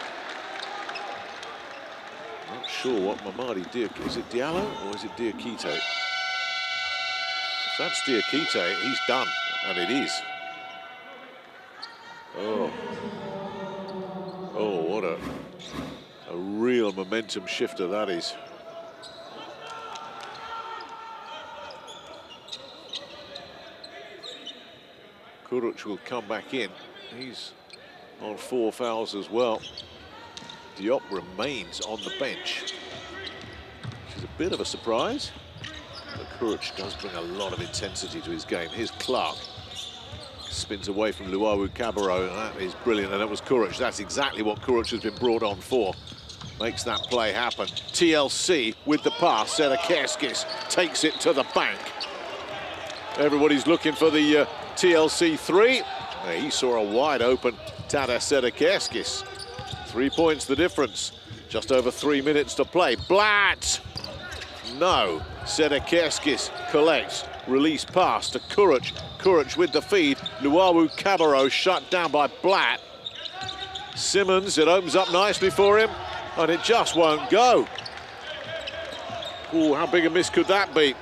Speaker 1: Not sure what Mamadi Diakite. Is it Diallo or is it Diakite? If that's Diakite, he's done. And it is. Oh. Oh, what a real momentum shifter that is. Kuruc will come back in. He's on 4 fouls as well. Diop remains on the bench, which is a bit of a surprise. But Kuruc does bring a lot of intensity to his game. Here's Clark. Spins away from Luawu Cabarro, and that is brilliant. And that was Kuruc. That's exactly what Kuruc has been brought on for. Makes that play happen. TLC with the pass. Sedekeskis takes it to the bank. Everybody's looking for the TLC 3. He saw a wide open Tadas Sedekeskis. 3 points the difference. Just over 3 minutes to play. Blatt! No. Sedekeskis collects. Release pass to Kuruc. Kuruc with the feed. Luawu Cabarro shut down by Blatt. Simmons, it opens up nicely for him. And it just won't go. Ooh, how big a miss could that be?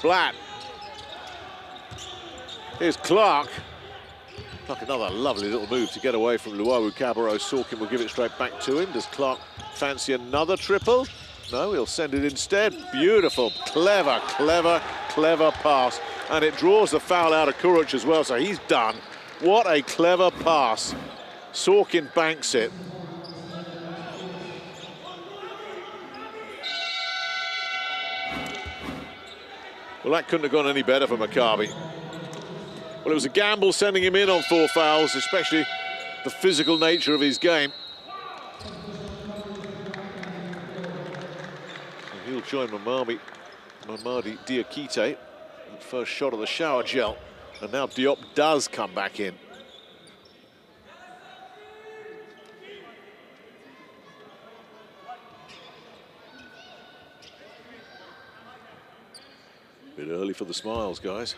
Speaker 1: Blatt. Here's Clark. Like another lovely little move to get away from Luawu Cabarro. Sorkin will give it straight back to him. Does Clark fancy another triple? No, he'll send it instead. Beautiful, clever, clever, clever pass. And it draws the foul out of Kuruc as well, so he's done. What a clever pass. Sorkin banks it. Well, that couldn't have gone any better for Maccabi. Well, it was a gamble sending him in on 4 fouls, especially the physical nature of his game. So he'll join Mamadi Diakite. First shot of the shower gel. And now Diop does come back in. Bit early for the smiles, guys.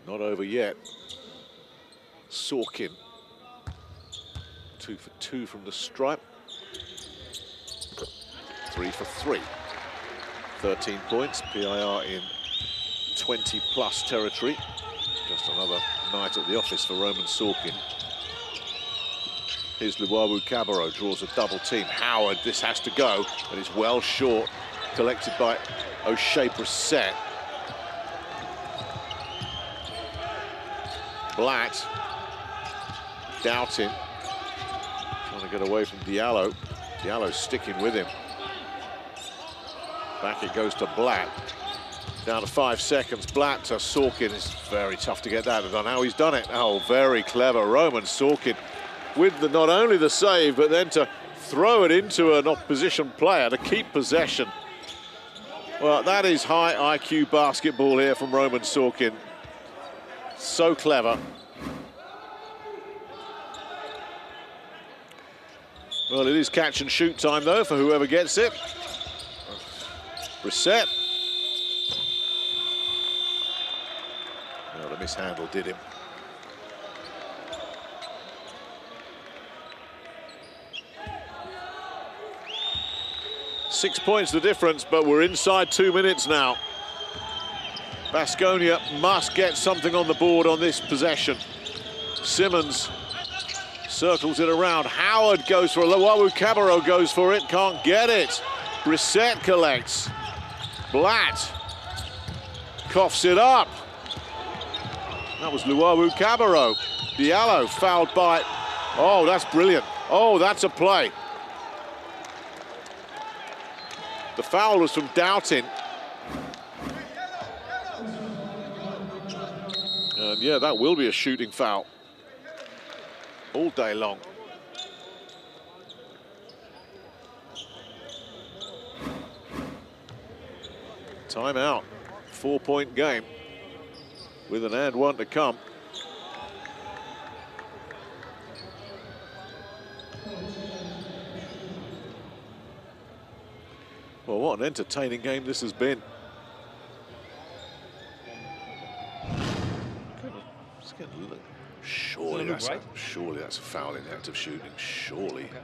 Speaker 1: Not over yet. Sorkin. 2 for 2 from the stripe. 3 for 3. 13 points. PIR in 20-plus territory. Just another night at the office for Roman Sorkin. Here's Luwawu Cabarro, draws a double team. Howard, this has to go, and it's well short. Collected by O'Shea Brissett. Blatt, doubting, trying to get away from Diallo. Diallo's sticking with him. Back it goes to Blatt. Down to 5 seconds. Blatt to Sorkin. It's very tough to get that. I don't know how he's done it. Oh, very clever. Roman Sorkin with the, not only the save, but then to throw it into an opposition player to keep possession. Well, that is high IQ basketball here from Roman Sorkin. So clever. Well, it is catch and shoot time, though, for whoever gets it. Brissett. Well, the mishandle did him. Six points the difference, but we're inside 2 minutes now. Baskonia must get something on the board on this possession. Simmons circles it around. Howard goes for it. Luwawu Cabarro goes for it. Can't get it. Brissett collects. Blatt coughs it up. That was Luwawu Cabarro. Diallo fouled by... Oh, that's brilliant. Oh, that's a play. The foul was from Doughtin. And yeah, that will be a shooting foul all day long. Timeout. 4-point game with an and one to come. Well, what an entertaining game this has been. Surely that's a foul in the act of shooting. Surely. Okay.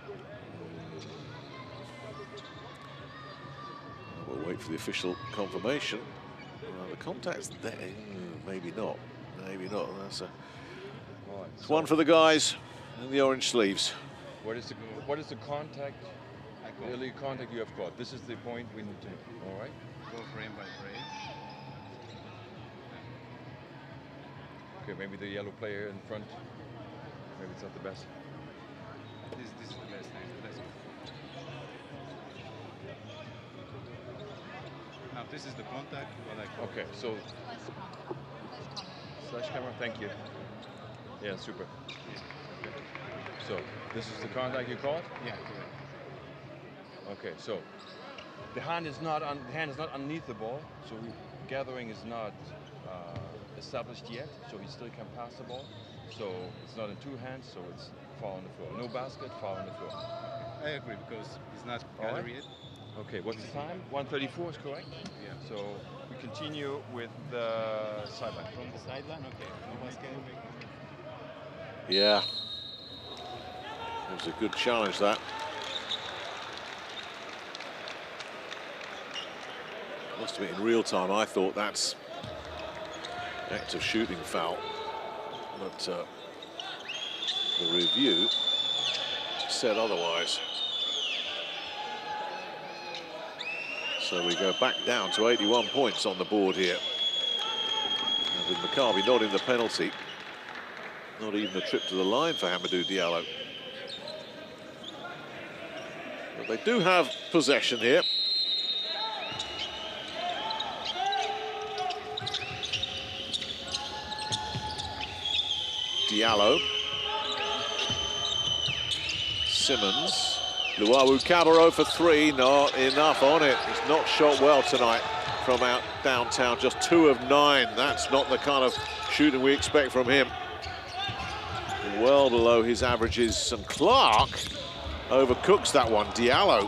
Speaker 1: We'll wait for the official confirmation. The contact's there. Maybe not. Maybe not. That's a. It's one for the guys in the orange sleeves.
Speaker 6: What is the contact? The early contact you have got. This is the point we need to know. All right.
Speaker 15: Go frame by frame.
Speaker 6: Okay, maybe the yellow player in front. Maybe it's not the best.
Speaker 15: This is the best time. Now this is the contact.
Speaker 6: Okay, so slash camera. Thank you. Yeah, super. Okay. So this is the contact you caught.
Speaker 15: Yeah, correct.
Speaker 6: Okay, so the hand is not underneath the ball, so gathering is not established yet, so he still can pass the ball. So it's not in two hands, so it's foul on the floor. No basket, foul on the floor.
Speaker 15: I agree, because he's not gathering yet.
Speaker 6: Okay, what's the time? 1:34 is correct?
Speaker 15: Yeah.
Speaker 6: So we continue with the sideline.
Speaker 15: From the sideline, okay. No basket.
Speaker 1: Yeah. It was a good challenge, that. Must have been in real time. I thought that's active shooting foul, but the review said otherwise. So we go back down to 81 points on the board here. And with Maccabi not in the penalty, not even a trip to the line for Hamidou Diallo. But they do have possession here. Diallo. Simmons. Luawu Cabarro for three, not enough on it. He's not shot well tonight from out downtown, just 2 of 9. That's not the kind of shooting we expect from him. Well below his averages, and Clark overcooks that one. Diallo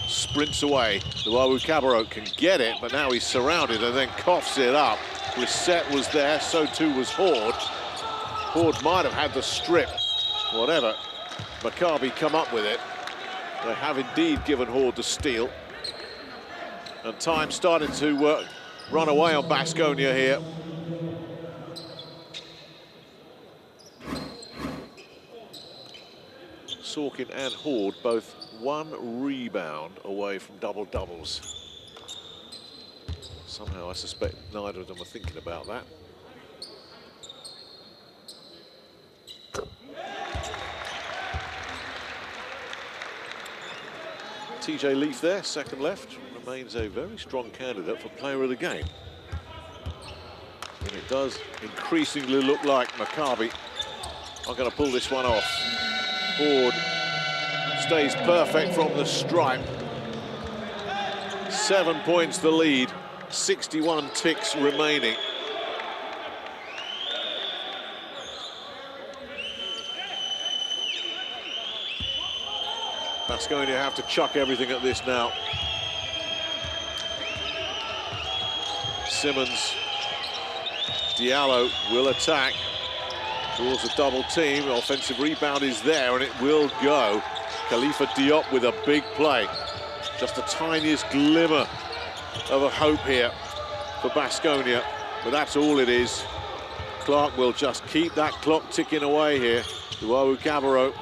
Speaker 1: sprints away. Luawu Cabarro can get it, but now he's surrounded and then coughs it up. Brissett was there, so too was Horde. Horde might have had the strip, whatever. Maccabi come up with it. They have indeed given Horde the steal. And time started to run away on Baskonia here. Sorkin and Horde both 1 rebound away from double-doubles. Somehow I suspect neither of them are thinking about that. TJ Leaf there, second left, remains a very strong candidate for player of the game. And it does increasingly look like Maccabi are going to pull this one off. Horde stays perfect from the stripe. 7 points the lead, 61 ticks remaining. Baskonia have to chuck everything at this now. Simmons, Diallo will attack towards a double team. Offensive rebound is there and it will go. Khalifa Diop with a big play. Just the tiniest glimmer of a hope here for Baskonia, but that's all it is. Clark will just keep that clock ticking away here. Luawu Cabarro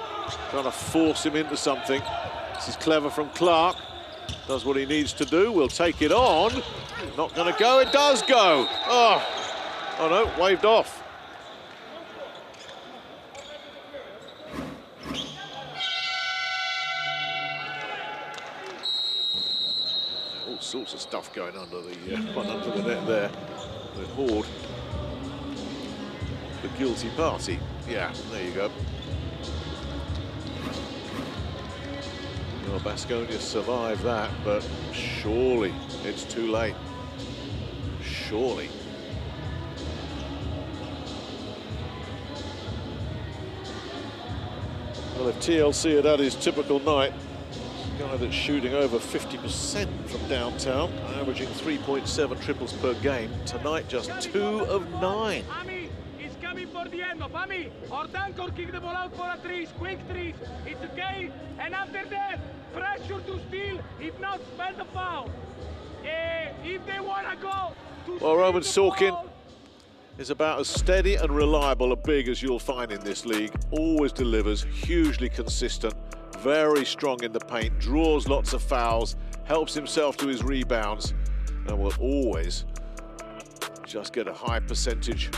Speaker 1: trying to force him into something. This is clever from Clark. Does what he needs to do. Will take it on. Not going to go. It does go. Oh no, waved off. All sorts of stuff going under the net there with Horde. The guilty party. Yeah, there you go. Well, Baskonia survived that, but surely it's too late. Surely. Well, if TLC had had his typical night, a guy that's shooting over 50% from downtown, averaging 3.7 triples per game, tonight just 2 of 9.
Speaker 5: Coming for the end of Ami or dunk or kick the ball out for a threes, quick threes. It's okay. And after that, pressure to steal. If not, spell the foul. If they want to go.
Speaker 1: Well, Roman Sorkin is about as steady and reliable a big as you'll find in this league. Always delivers, hugely consistent, very strong in the paint, draws lots of fouls, helps himself to his rebounds, and will always just get a high percentage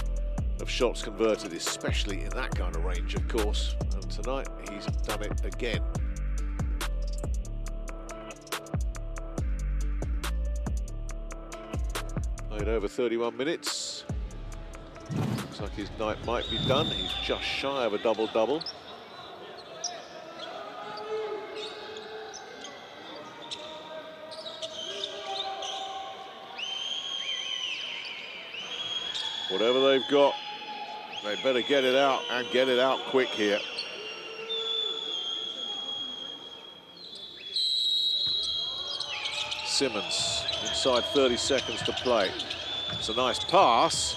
Speaker 1: of shots converted, especially in that kind of range, of course. And tonight, he's done it again. Played over 31 minutes. Looks like his night might be done. He's just shy of a double-double. Whatever they've got, they better get it out and get it out quick here. Simmons inside 30 seconds to play. It's a nice pass.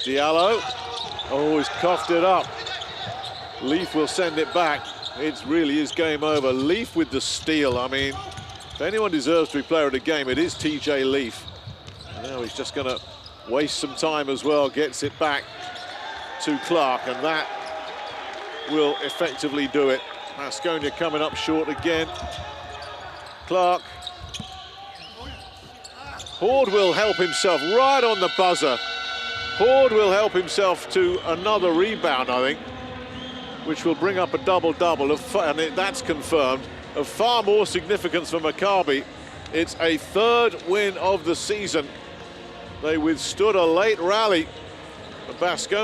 Speaker 1: Diallo, oh, he's coughed it up. Leaf will send it back. It really is game over. Leaf with the steal. I mean, if anyone deserves to be player of the game, it is TJ Leaf. And now he's just going to waste some time as well, gets it back to Clark, and that will effectively do it. Baskonia coming up short again. Clark. Horde will help himself right on the buzzer. Horde will help himself to another rebound, I think, which will bring up a double-double, and that's confirmed, of far more significance for Maccabi. It's a 3rd win of the season. They withstood a late rally. Baskonia